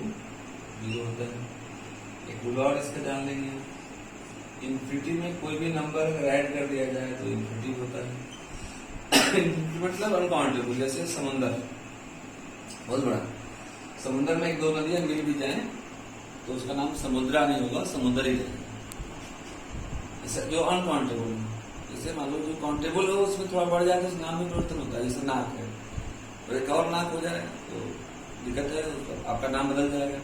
0 होता है। एक रूल और इसका जान लेंगे, इन्फिनिटी में कोई भी नंबर अगर ऐड कर दिया जाए तो इन्फिनिटी होता है। इन्फिनिटी मतलब अनकाउंटेबल। जैसे समुंदर बहुत बड़ा, समुद्र में 1-2 नदियां मिल भी जाए तो उसका नाम समुद्रा नहीं होगा, समुद्र ही रहेगा। जो अनकाउंटेबल, जैसे मान लो जो काउंटेबल हो उसमें थोड़ा बढ़ जाए तो उस नाम में परिवर्तन होता है। जैसे नाक है, तो एक और नाक हो जाए तो दिक्कत है, आपका नाम बदल जाएगा।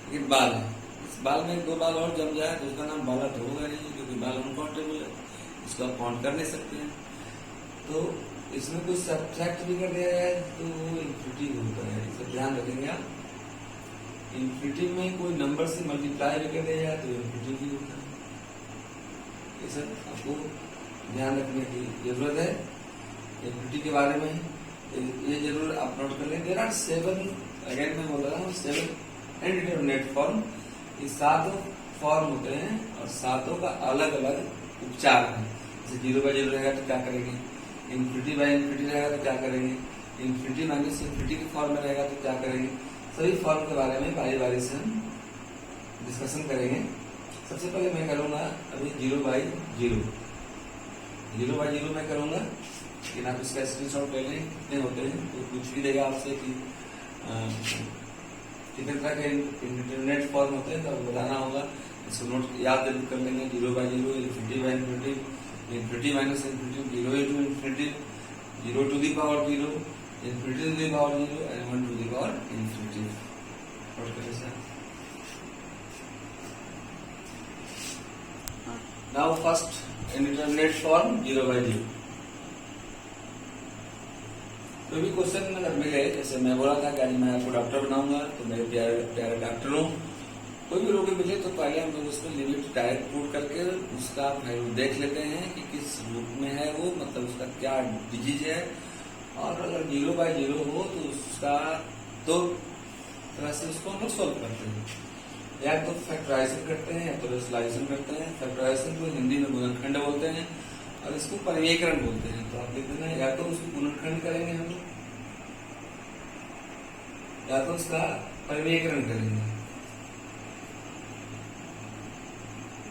लेकिन बाल है, इस बाल में 2 बाल और जम जाए तो उसका नाम बाला तो होगा नहीं, क्योंकि बाल अनकाउंटेबल है, इसको आप काउंट कर नहीं सकते हैं। तो इसमें कुछ सब्ट्रैक्ट भी कर दिया जाए तो वो इन्फिनिटी होता है। इसे ध्यान रखेंगे आप। इन्फिनिटी में कोई नंबर से मल्टीप्लाई भी कर दिया जाए तो इन्फिनिटी भी होता है। ये सब आपको ध्यान रखने की जरूरत है इन्फिनिटी के बारे में, ये जरूर आप नोट कर लें। देयर आर 7, अगेन मैं बोल रहा हूँ 7 इंडिटरमिनेट फॉर्म। ये 7 फॉर्म होते हैं और 7 का अलग अलग उपचार है। जैसे 0/0 रहेगा तो क्या करेंगे, इन्फिनिटी बाई इन्फिनिटी रहेगा तो क्या करेंगे, इन्फिनिटी माइनस इन्फिनिटी के फॉर्म में रहेगा तो क्या करेंगे। सभी फॉर्म के बारे में बारी बारी से हम डिस्कशन करेंगे। सबसे पहले मैं करूंगा अभी 0/0 मैं करूंगा, लेकिन आप इसका स्क्रीनशॉट ले लें कितने होते हैं। तो कुछ भी देगा आपसे कि कितने तरह के इंटरनेट फॉर्म होते हैं तो आपको बताना होगा। इसको नोट याद जरूर कर लेंगे। 0/0, infinity by infinity, infinity minus infinity, 0 into infinity, 0 to the power 0, infinity to the power 0 and 1 to the power infinity. Note करें sir. Now first indeterminate form 0/0। कोई भी क्वेश्चन अगर मिले, जैसे मैं बोला था कि आज मैं आपको डॉक्टर बनाऊंगा, तो मेरे प्यारे डॉक्टरों कोई भी रोगी मिले तो पहले हम लोग उसमें लिमिट डायरेक्ट पुट करके उसका वैल्यू देख लेते हैं कि किस रूप में है वो, मतलब उसका क्या डिजीज है। और अगर 0/0 हो तो उसका दो तरह से उसको हम लोग सोल्व करते हैं, या तो फैक्टराइजेशन करते हैं या तो रेशनलाइजेशन करते हैं। फैक्टराइजेशन को हिंदी में गुणनखंड बोलते हैं और इसको परिवेकरण बोलते हैं। तो आप लिख देना, या तो उसको गुणनखंड करेंगे हम लोग या तो उसका परिवेकरण करेंगे।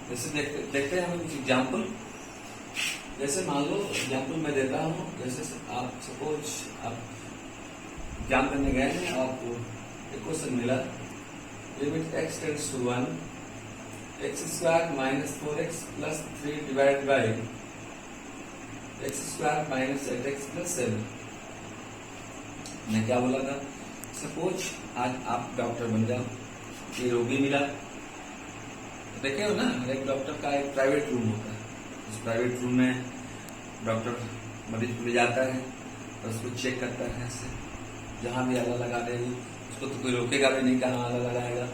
जैसे देखते हैं हम कुछ एग्जाम्पल। जैसे मान लो एग्जाम्पल मैं देता हूँ, जैसे आप सपोज आप एग्जाम करने गए हैं, आपको एक क्वेश्चन मिला, limit x tends to 1 x² - 4x + 3 divide by x² - 8x + 7। मैं क्या बोला था, सपोज आज आप डॉक्टर बन जाओ, ये रोगी मिला। देखे हो ना, हर एक डॉक्टर का एक प्राइवेट रूम होता है। उस प्राइवेट रूम में डॉक्टर मरीज को ले जाता है और उसको चेक करता है ऐसे, जहां भी आला लगा देगी उसको तो कोई रोकेगा भी नहीं कहाँ आला लगाएगा।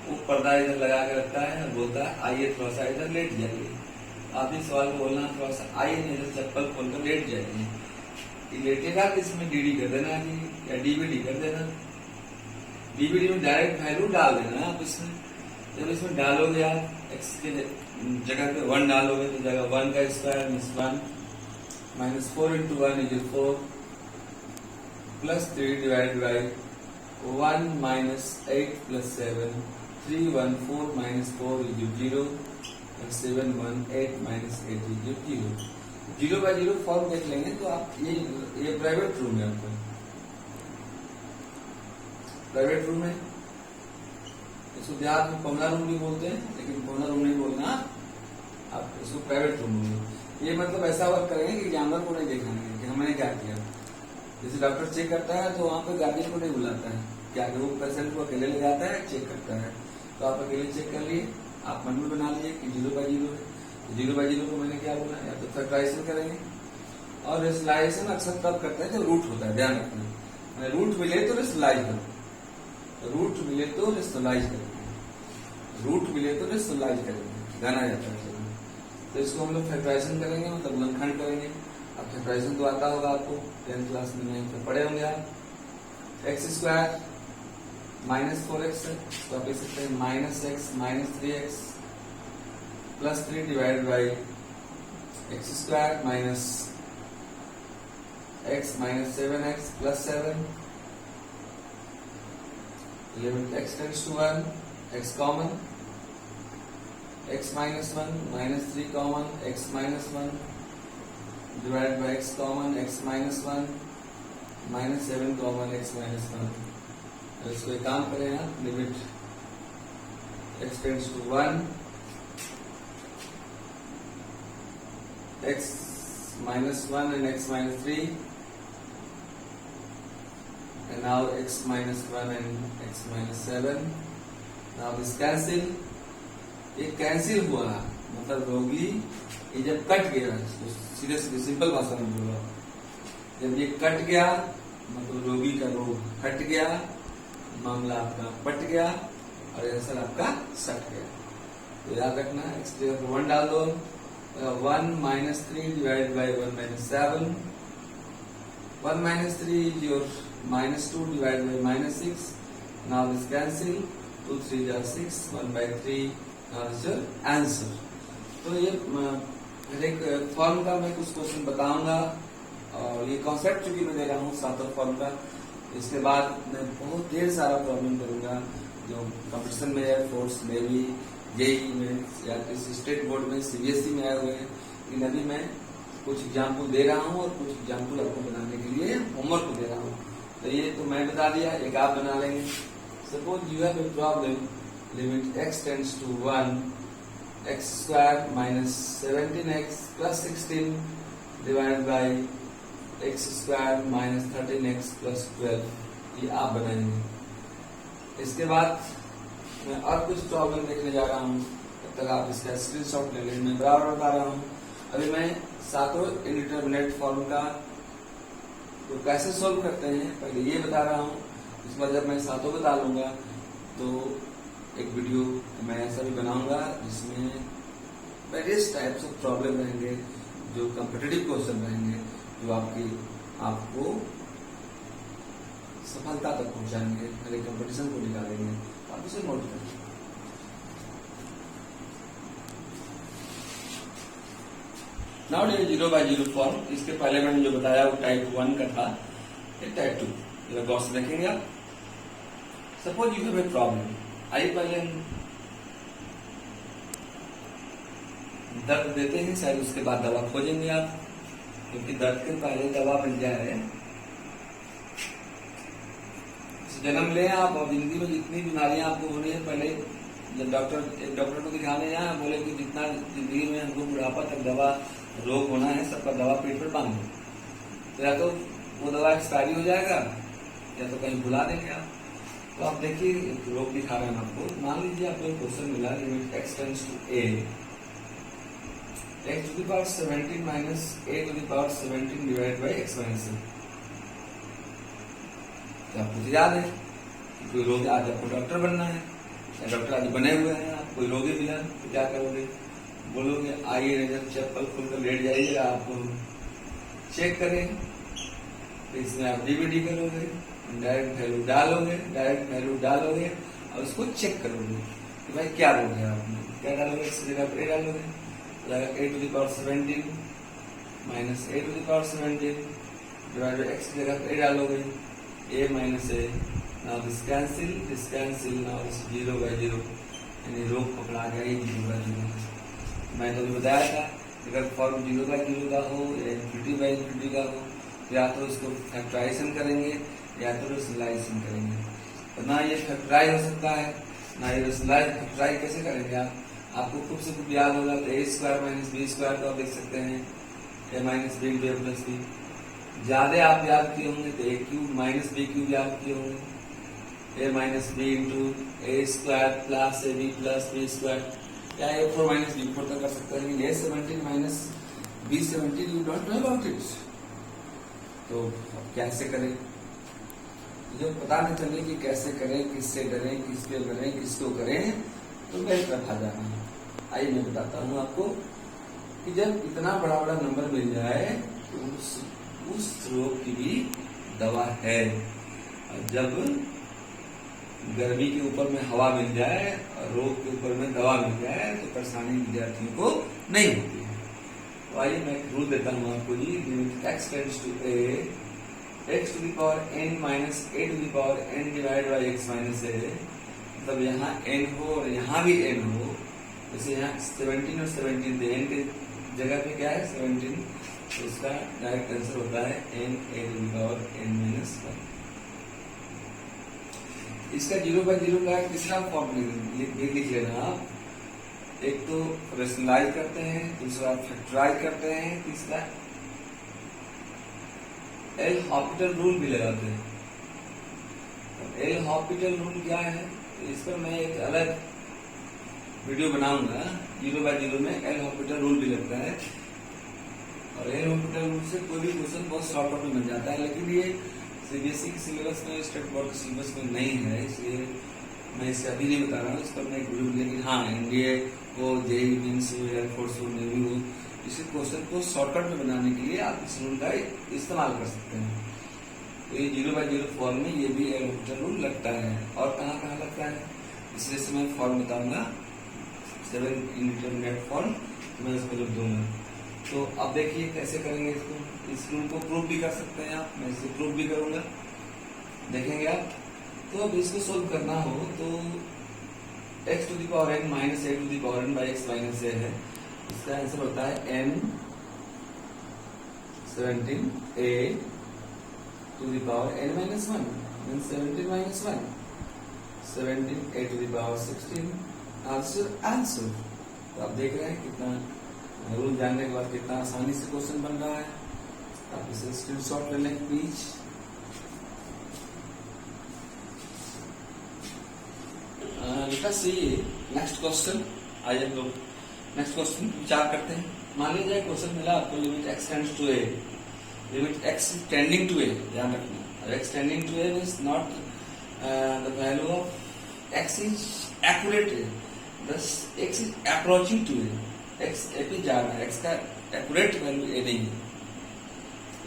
वो पर्दा इधर लगा के रखता है और बोलता है आइए थोड़ा सा इधर लेट जाइए। आप इस सवाल को बोलना थोड़ा सा आइए नहीं, इधर चप्पल खोलकर लेट जाइए। लेटेगा कि इसमें डीडी कर देना कि या डीवीडी कर देना। डीवीडी में डायरेक्ट वैल्यू डाल देना आप इसमें। जब इसमें डालोगे आप x के जगह पे 1 डालोगे तो जगह 1 का स्क्वायर मीन्स 1 -4 × 1 = 4 + 3 डिवाइड बाई 1 - 8 + 7 3 1 4 - 4 = 0 और 7 1 8 - 8 = 0। 0/0 फॉर्म देख लेंगे तो आप ये प्राइवेट रूम है, आपका प्राइवेट रूम है। इसको देहात में कमला रूम भी बोलते हैं, लेकिन कमला रूम नहीं बोलना, आप इसको प्राइवेट रूम बोलिए। ये मतलब ऐसा वर्क करेंगे कि जानवर को नहीं देखेंगे कि हमने क्या किया। जैसे डॉक्टर चेक करता है तो वहां पे गार्जियन को नहीं बुलाता है, क्या वो पेशेंट को अकेले ले जाता है, चेक करता है। तो आप अकेले चेक कर लिए, आप मन में बना लीजिए कि 0/0 है। 0/0 को मैंने क्या बोला, या तो फैक्टराइजेशन करेंगे। और रेशनलाइजेशन अक्सर तब करते हैं जब रूट होता है, ध्यान रखना। रूट मिले तो रेशनलाइज करो, रूट मिले तो रेशनलाइज करेंगे, रूट मिले तो रेशनलाइज करेंगे, जाना जाता है। तो इसको हम लोग फैक्टराइजेशन करेंगे, मतलब गुणनखंड करेंगे। अब फैक्टराइजेशन तो आता होगा आपको, 10th क्लास में तो पढ़े होंगे आप। x² - 4x है तो आप लिख सकते हैं -x - 3x + 3 divide by x² - x - 7x + 7 limit x tends to 1 x common x - 1 -3 common x - 1 divide by x common x - 1 -7 common x - 1। तो इसको एक काम करें ना, limit x tends to 1 x - 1 and x - 3 and now x - 1 and x - 7। now this cancel, ये cancel हुआ, मतलब रोगी ये जब कट गया, तो सीधे सीधे सिंपल भाषा में बोला, जब ये कट गया मतलब रोगी का रोग हट गया, मामला आपका पट गया और आंसर आपका सट गया। तो याद रखना, x की जगह 1 डाल दो, 1 - 3 divide by 1 - 7, 1 - 3 is your -2 divided by -6. Now this cancel, 2 3 are 6, 1/3. Now this is your answer. तो ये हर एक फॉर्म का मैं कुछ क्वेश्चन बताऊंगा और ये कॉन्सेप्ट चूंकि मैं दे रहा हूँ 7 फॉर्म का। इसके बाद मैं बहुत ढेर सारा प्रॉब्लम करूंगा जो कंपटीशन में, एयरफोर्स, नेवी, जेई में या किसी स्टेट बोर्ड में, सीबीएसई में आए हुए हैं। लेकिन अभी मैं कुछ एग्जाम्पल दे रहा हूँ और कुछ एग्जाम्पल आपको बनाने के लिए होमवर्क दे रहा हूँ। तो ये तो मैं बता दिया, एक आप बना लेंगे। Suppose you have a problem, limit x tends to 1 x² - 17x + 16 divide by x² - 13x + 12। ये आप बनाएंगे। इसके बाद मैं और कुछ प्रॉब्लम देखने जा रहा हूँ, तब तक आप इसका स्क्रीनशॉट ले लें। मैं बराबर बता रहा हूँ, अभी मैं 7 इंडिटरमिनेट फॉर्म का तो कैसे सोल्व करते हैं पहले ये बता रहा हूँ। इस बार जब मैं 7 बता लूंगा तो एक वीडियो मैं ऐसा भी बनाऊंगा जिसमें वेरियस टाइप्स ऑफ प्रॉब्लम रहेंगे, जो कॉम्पिटिटिव क्वेश्चन रहेंगे, जो आपको सफलता तक पहुंचाएंगे, हर एक कंपटीशन को निकालेंगे। आप इसे नोट करें। नाउ ये 0 by 0 फॉर्म, इसके पहले मैंने जो बताया वो टाइप 1 का था, ये टाइप 2। गौर से देखेंगे आप। Suppose you have a problem, आइए पहले दर्द देते हैं, शायद उसके बाद दवा खोजेंगे आप, क्योंकि दर्द के पहले दवा मिल जाए। जन्म लें आप और जिंदगी में जितनी बीमारियां आपको हो रही है, पहले जब एक डॉक्टर को दिखाने जाए, बोले कि जितना जिंदगी में हमको बुढ़ापा तक दवा रोग होना है, सबका दवा पेट पर बांध दो, तो या तो वो दवा एक्सपायरी हो जाएगा या तो कहीं भुला देंगे आप। तो आप देखिए रोग दिखा रहे हैं आपको। मान लीजिए आपको क्वेश्चन मिला, limit x tends to a, x to the power 17 minus a to the power 17 divided by x minus a। तो आपको याद है कि कोई रोग, आज आपको डॉक्टर बनना है या डॉक्टर आज बने हुए हैं, आप कोई रोगी मिला तो क्या करोगे? बोलोगे आइए जब चप्पल खोलकर लेट जाइए, आप चेक करें। तो इसमें आप डीवीडी करोगे, डायरेक्ट वैल्यू डालोगे और उसको चेक करोगे कि भाई क्या रोग है। आपने क्या डालोगे? x की जगह पर a डालोगे, a to the power 17 minus a to the power 17 divide by x की जगह पर a डालोगे, a minus a। Now this cancel, now this 0 by 0, यानी रोग पकड़ा गया, ये 0 by 0। मैं तो बताया था, अगर फॉर्म 0 by 0 का हो या इन्फिनिटी by इन्फिनिटी का हो, या तो इसको फैक्टराइजेशन करेंगे या तो रेशनलाइजेशन करेंगे। तो ना ये फैक्टराइज हो सकता है, ना ये रेशनलाइज। फैक्टराइज कैसे करेंगे आपको खुद से कुछ याद होगा तो a² माइनस b² का देख सकते हैं, a minus b into a plus b। ज्यादा आप याद किए होंगे तो a³ माइनस b³ याद किए होंगे, a minus b into a² plus ab plus b², या a4 माइनस b4 तक कर सकते हैं। a 17 minus b 17 you don't know about it. तो कैसे करें, जो पता नहीं चले कि कैसे करें, किससे करें, किस पे करें, किसको करें, तो मेरी तरफ आ जाना। आइए मैं बताता हूँ आपको कि जब इतना बड़ा बड़ा नंबर मिल जाए तो उस रोग की भी दवा है। और जब गर्मी के ऊपर में हवा मिल जाए और रोग के ऊपर में दवा मिल जाए तो परेशानी विद्यार्थियों को नहीं होती है। तो आइए मैं एक रूल देता हूँ आपको जी। Limit x tends to a, x to the power n minus a to the power n divided by x minus a। मतलब यहाँ n हो और यहाँ भी n हो, जैसे यहाँ 17 और 17 थे, n के जगह पे क्या है 17, तो इसका डायरेक्ट आंसर होता है n a to the power n minus 1। इसका 0 by 0 का तीसरा फॉर्म लिख लीजिएगा आप। एक तो रेशनलाइज करते हैं, दूसरा फैक्टराइज करते हैं, तीसरा एल हॉस्पिटल रूल भी लगाते हैं। एल हॉस्पिटल रूल क्या है, तो इस पर मैं एक अलग वीडियो बनाऊंगा। 0 by 0 में एल हॉस्पिटल रूल भी लगता है, और एल हॉस्पिटल रूल से कोई भी क्वेश्चन बहुत शॉर्ट में बन जाता है। लेकिन ये सीबीएसई के सिलेबस में, स्टेट बोर्ड के सिलेबस में नहीं है, इसलिए मैं इसे अभी नहीं बता रहा हूँ। इस पर मैं एक वीडियो। लेकिन हाँ, एनडीए हो, जेईई मेंस हो, एयरफोर्स हो, नेवी हो, इसी क्वेश्चन को शॉर्टकट में बनाने के लिए आप इस रूल का इस्तेमाल कर सकते हैं। तो ये 0 by 0 फॉर्म में ये भी एल हॉस्पिटल रूल लगता है। और कहाँ कहाँ लगता है, इसलिए से मैं फॉर्म बताऊंगा, 7 इंडिटरमिनेट फॉर्म, मैं इसको लिख दूंगा। तो अब देखिए कैसे करेंगे इसको। इस रूल को प्रूव भी कर सकते हैं आप, मैं इसे प्रूव भी करूंगा, देखेंगे आप। तो अब इसको सोल्व करना हो तो x to the power n minus a to the power n by x minus a है। इसका आंसर होता है n 17 a to the power n minus 1, then 17 minus 1, 17 a to the power 16 answer. तो आप देख रहे हैं कितना रूल जानने के बाद कितना आसानी से क्वेश्चन बन रहा है। आप इसे स्क्रीनशॉट ले लें प्लीज। नेक्स्ट क्वेश्चन, आइए हम लोग नेक्स्ट क्वेश्चन विचार करते हैं। मान लीजिए क्वेश्चन मिला आपको, limit x tends to a, limit x tending to a, ध्यान रखना। x tending to a means not the value of x is accurate है, बस x is approaching to a, x a पे जा रहा है, x का एक्यूरेट वैल्यू ए नहीं है,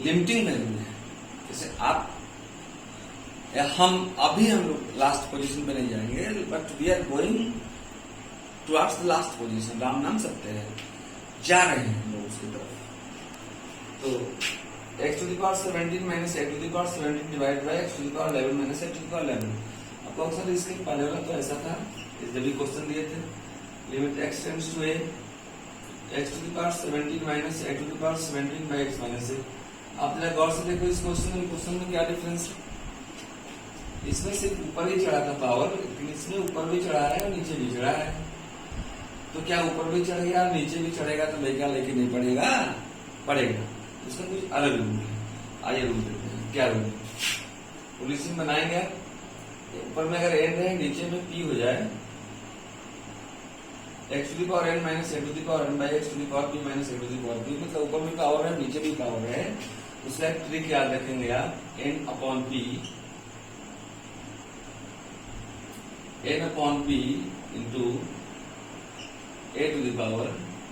लिमिटिंग वैल्यू है। जैसे आप या हम लोग लास्ट पोजीशन पे नहीं जाएंगे, but we are going towards the last position, Ram नाम सत्य है, जा रहे हैं हम लोग उसकी तरफ। तो x to the power 17 minus a to the power 17 divided by x to the power 11 minus a to the power 11। आपको अक्सर इसके पहले वाला तो ऐसा था, इस जब भी क्वेश्चन दिए थे, limit x tends to a, x to the power 17 minus a to the power 17 by x minus a। आप जरा गौर से देखो इस क्वेश्चन में क्या डिफरेंस है। इसमें सिर्फ ऊपर ही चढ़ा था पावर, लेकिन इसमें ऊपर भी चढ़ा है और नीचे भी चढ़ा है। तो क्या ऊपर भी चढ़ गया नीचे भी चढ़ेगा तो लेगा, लेकिन नहीं पड़ेगा, पड़ेगा। उसका कुछ अलग रूल है, आइए रूल देखते हैं। क्या रूल? पोलिसिंग बनाएंगे, ऊपर में अगर एन है, नीचे में पी हो जाए, x to the power n minus a to the power n by x to the power p minus a to the power p, मतलब ऊपर भी पावर है नीचे भी पावर है। उसका एक ट्रिक याद रखेंगे आप, n upon p into a to the power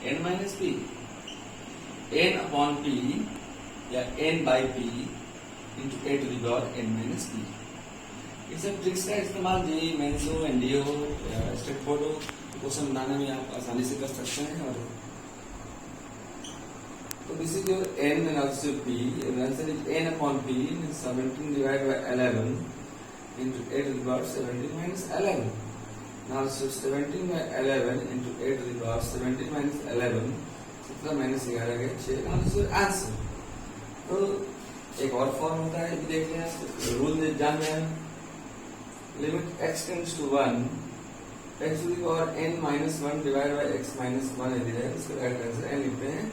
n minus p, n upon p या n by p into a to the power n minus p। इस सब ट्रिक्स का इस्तेमाल जेईई मेंस हो, एनडीए हो, स्टेट बोर्ड हो, question बनाने में आप आसानी से कर सकते हैं। और तो this is your n and also p, answer is n upon p 17 divided by 11 into a to the power 17 minus 11। Now so 17 by 11 into a to the power 17 minus 11, 17 minus 11 गए 6। Now this is answer. तो एक और form होता है, देख लें, rule जान रहे हैं। Limit x tends to 1, x to the power n minus 1 divided by x minus 1 है, इसका राइट आंसर n लिखते हैं।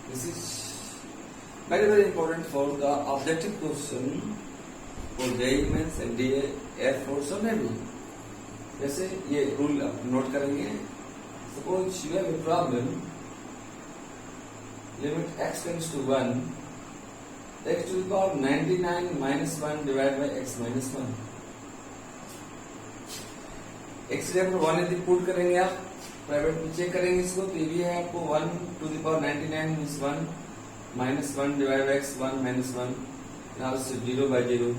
This is very important for the objective question for JEE Mains, NDA, Air Force और Navy। जैसे ये rule आप note करेंगे। Suppose you have a problem, limit x tends to 1, x to the power 99 minus 1 divided by x minus 1। x की जगह 1 यदि put करेंगे आप, प्राइवेट में चेक करेंगे इसको, तो ये भी है आपको 1 to the power 99 means 1 minus 1 divided by x 1 minus 1, now it's 0 by 0।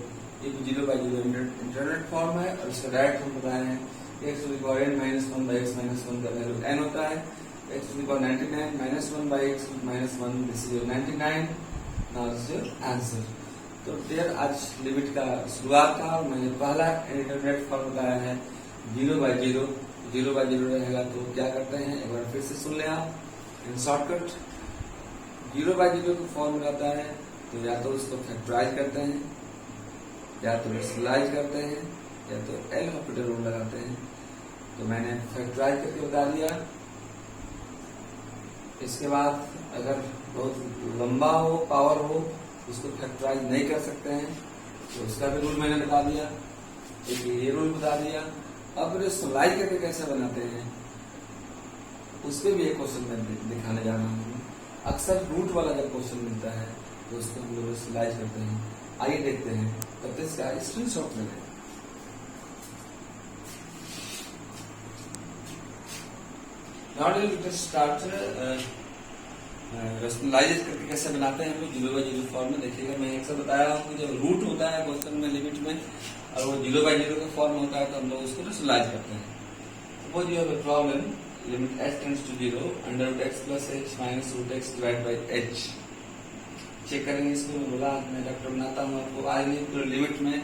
ये 0 by 0 इंटरनेट फॉर्म है, और इसका डायरेक्ट हम बताए हैं x to the power n minus 1 by x minus 1 का वैल्यू n होता है, x to the power 99 minus 1 by x minus 1, this is your 99, now it's your answer। तो देयर आज लिमिट का शुरुआत था, और मैंने पहला इंटरनेट फॉर्म बताया है 0 by 0। 0 by 0 रहेगा तो क्या करते हैं, एक बार फिर से सुन लें आप इन शॉर्टकट। 0 by 0 का फॉर्म रहता है, तो या तो उसको फैक्टराइज करते हैं, या तो रेशनलाइज करते हैं, या तो एल हॉस्पिटल रूल लगाते हैं। तो मैंने फैक्टराइज करके बता दिया। इसके बाद अगर बहुत लंबा हो, पावर हो, उसको फैक्टराइज नहीं कर सकते हैं, तो उसका भी रूल मैंने बता दिया। एक ये रूल बता दिया। अब रेशनलाइज करके कैसे बनाते हैं, उस पर भी एक क्वेश्चन मैं दिखाने जा रहा हूँ। अक्सर रूट वाला जब क्वेश्चन मिलता है तो उसको हम लोग रेशनलाइज करते हैं। आइए देखते हैं, तब तक इसका स्क्रीनशॉट ले लें। Now let us start rationalise करके कैसे बनाते हैं हम लोग 0 by 0 फॉर्म में। देखिएगा, मैं अक्सर बताया हूँ कि जब रूट होता है क्वेश्चन में लिमिट में, और वो 0 by 0 का फॉर्म होता है, तो हम लोग उसको रेशनलाइज करते हैं। Suppose you have a problem, limit h tends to 0, under root x plus h minus root x divide by h। Check करेंगे इसको। मैं बोला मैं डॉक्टर बनाता हूँ आपको, आज नहीं पूरे लिमिट में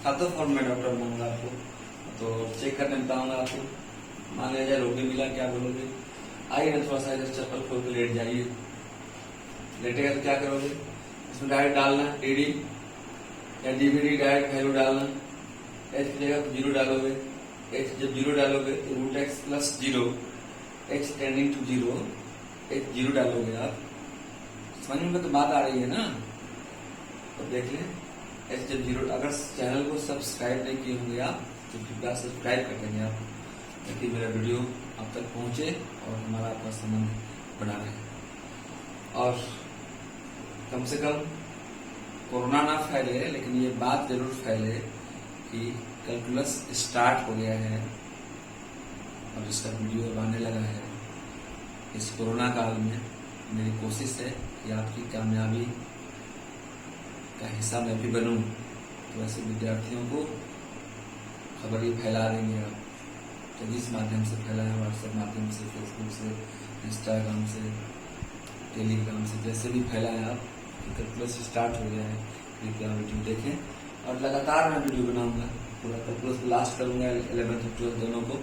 सातों फॉर्म में डॉक्टर बनाऊंगा आपको, तो चेक करने बताऊंगा आपको। मान लीजिए रोगी मिला, क्या बोलोगे? आइए ना, थोड़ा सा इधर चप्पल खोल के लेट जाइए। लेटेगा तो क्या करोगे, इसमें डायरेक्ट डालना टीडी या डीवीडी, डायरेक्ट वैल्यू डालना। h की जगह 0 डालोगे, h जब 0 डालोगे तो root x plus 0, h tending to 0, h 0 डालोगे आप। समझ में तो बात आ रही है ना? तो देख लें, h जब 0, अगर चैनल को सब्सक्राइब नहीं किए होंगे आप तो कृपया सब्सक्राइब कर देंगे आप, ताकि मेरा वीडियो आप तक पहुंचे और हमारा आपका संबंध बना रहे, और कम से कम कोरोना ना फैले, लेकिन ये बात जरूर फैले कि कैलकुलस स्टार्ट हो गया है और इसका वीडियो अब आने लगा है। इस कोरोना काल में मेरी कोशिश है कि आपकी कामयाबी का हिस्सा मैं भी बनूं, तो ऐसे विद्यार्थियों को खबर ही फैला देंगे आप। तो जिस माध्यम से फैलाएं, व्हाट्सएप माध्यम से, फेसबुक से, इंस्टाग्राम से, टेलीग्राम से, जैसे भी फैलाएं आप कि कैलकुलस स्टार्ट हो गया है। कृपया वीडियो देखें और लगातार मैं वीडियो बनाऊंगा, पूरा कैलकुलस लास्ट करूंगा 11th और 12th दोनों को।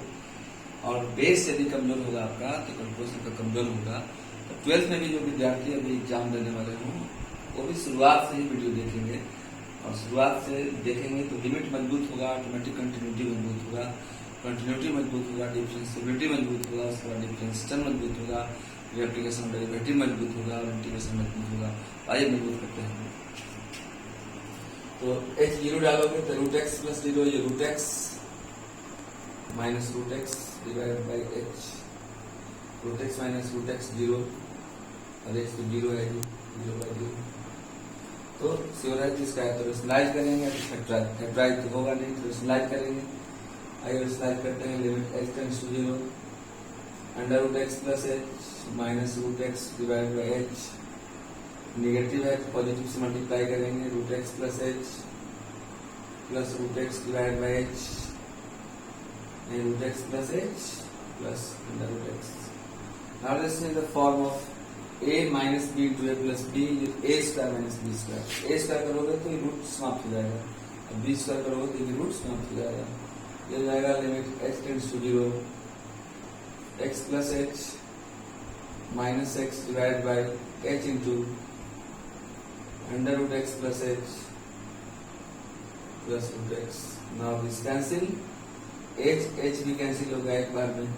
और बेस यदि कमजोर होगा आपका तो कैलकुलस का कमजोर होगा। तो 12th में भी जो विद्यार्थी अभी एग्जाम देने वाले हों वो भी शुरुआत से ही वीडियो देखेंगे, और शुरुआत से देखेंगे तो लिमिट मजबूत होगा, ऑटोमेटिक कंटिन्यूटी मजबूत होगा, कंटिन्यूटी मजबूत होगा, डिफरेंशिएबिलिटी मजबूत होगा, उसके बाद डिफरेंशिएशन मजबूत होगा, रेप्लिकेशन डेरिवेटिव मजबूत होगा और इंटीग्रेशन मजबूत होगा। आइए मजबूत करते हैं। तो h0 डालोगे तो रूट एक्स प्लस 0, ये root x minus root x divided by h, root x minus root x 0 और h तो 0 है, 0/0। तो सियोराइज इसका है तो रेशनलाइज करेंगे, फैक्टराइज तो होगा नहीं, तो रेशनलाइज करेंगे। आइए रेशनलाइज करते हैं। Limit h tends to 0 under root x plus h minus root x divided by h, negative है तो पॉजिटिव से मल्टीप्लाई करेंगे, root x plus h plus root x divided by h, root x plus h plus under root x. Now this is the form of a minus b into a plus b, a square minus b square. a square करोगे तो ये root समाप्त हो जाएगा, और b square करोगे तो ये रूट समाप्त हो जाएगा। ये हो जाएगा limit h tends to 0 x plus h minus x divided by h into under root x plus h plus root x. Now this cancel, h भी कैंसिल होगा एक बार में।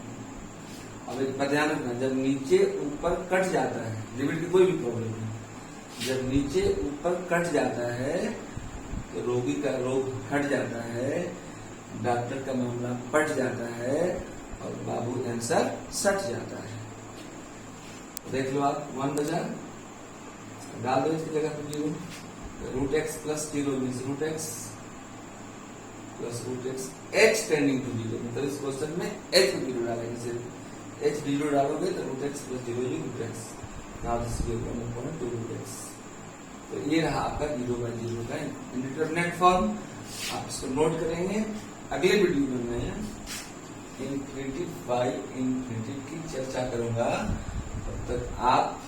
अब एक बात ध्यान रखना, जब नीचे ऊपर कट जाता है, लिमिट की कोई भी प्रॉब्लम नहीं, जब नीचे ऊपर कट जाता है तो रोगी का रोग हट जाता है, डॉक्टर का मामला पट जाता है और बाबू आंसर सट जाता है। देख लो आप 1 बजा, डाल दो इसकी जगह पर 0, root x plus 0 means root x plus root x h tending to 0, मतलब इस क्वेश्चन में h को 0 डालेंगे, सिर्फ h 0 डालोगे तो root x plus 0 root x. Now this will become 2 root x. तो ये रहा आपका 0/0 का इंडिटरमिनेट फॉर्म। आप इसको नोट करेंगे। अगले वीडियो में मैं इन्फिनिटी बाई इन्फिनिटी की चर्चा करूंगा। तब तक आप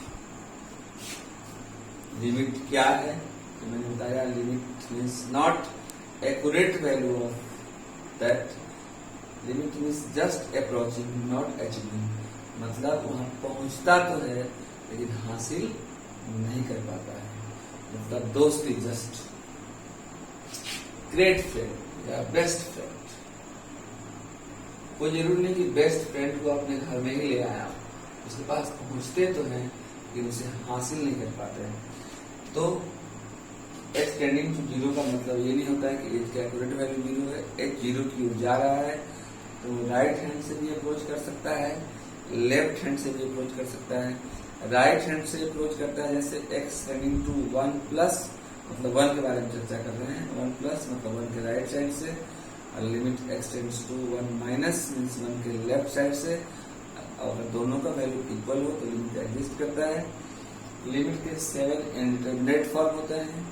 लिमिट क्या है तो मैंने बताया, limit means not accurate value of that, limit means just approaching not achieving, मतलब वहां पहुंचता तो है लेकिन हासिल नहीं कर पाता है। मतलब दोस्ती जस्ट ग्रेट फ्रेंड या बेस्ट फ्रेंड, कोई जरूरी नहीं कि बेस्ट फ्रेंड को अपने घर में ही ले आया, उसके पास पहुंचते तो हैं लेकिन उसे हासिल नहीं कर पाते हैं। तो h टेंडिंग टू 0 का मतलब ये नहीं होता है कि h का एक्यूरेट वैल्यू 0 है, h 0 की ओर जा रहा है तो राइट हैंड से भी अप्रोच कर सकता है, लेफ्ट हैंड से भी अप्रोच कर सकता है। राइट हैंड से अप्रोच करता है जैसे x टेंडिंग टू 1 प्लस, मतलब 1 के बारे में चर्चा कर रहे हैं, 1 प्लस मतलब 1 के राइट साइड से, और limit x tends to 1 minus means 1 के लेफ्ट साइड से, और दोनों का वैल्यू इक्वल हो तो लिमिट एग्जिस्ट करता है। लिमिट के 7 इंडिटरमिनेट फॉर्म होते हैं,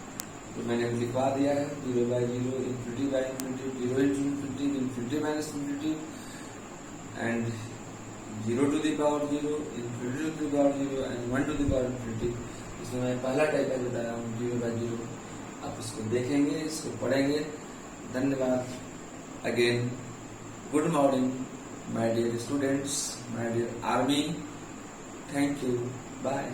तो मैंने लिखवा दिया है 0/0, infinity by infinity, 0 into infinity, infinity minus infinity, and 0 to the power 0, infinity to the power 0 and 1 to the power infinity. इसमें मैं पहला टाइप का बताया हूँ 0/0। आप इसको देखेंगे, इसको पढ़ेंगे। धन्यवाद। Again good morning my dear students, my dear army, thank you, bye.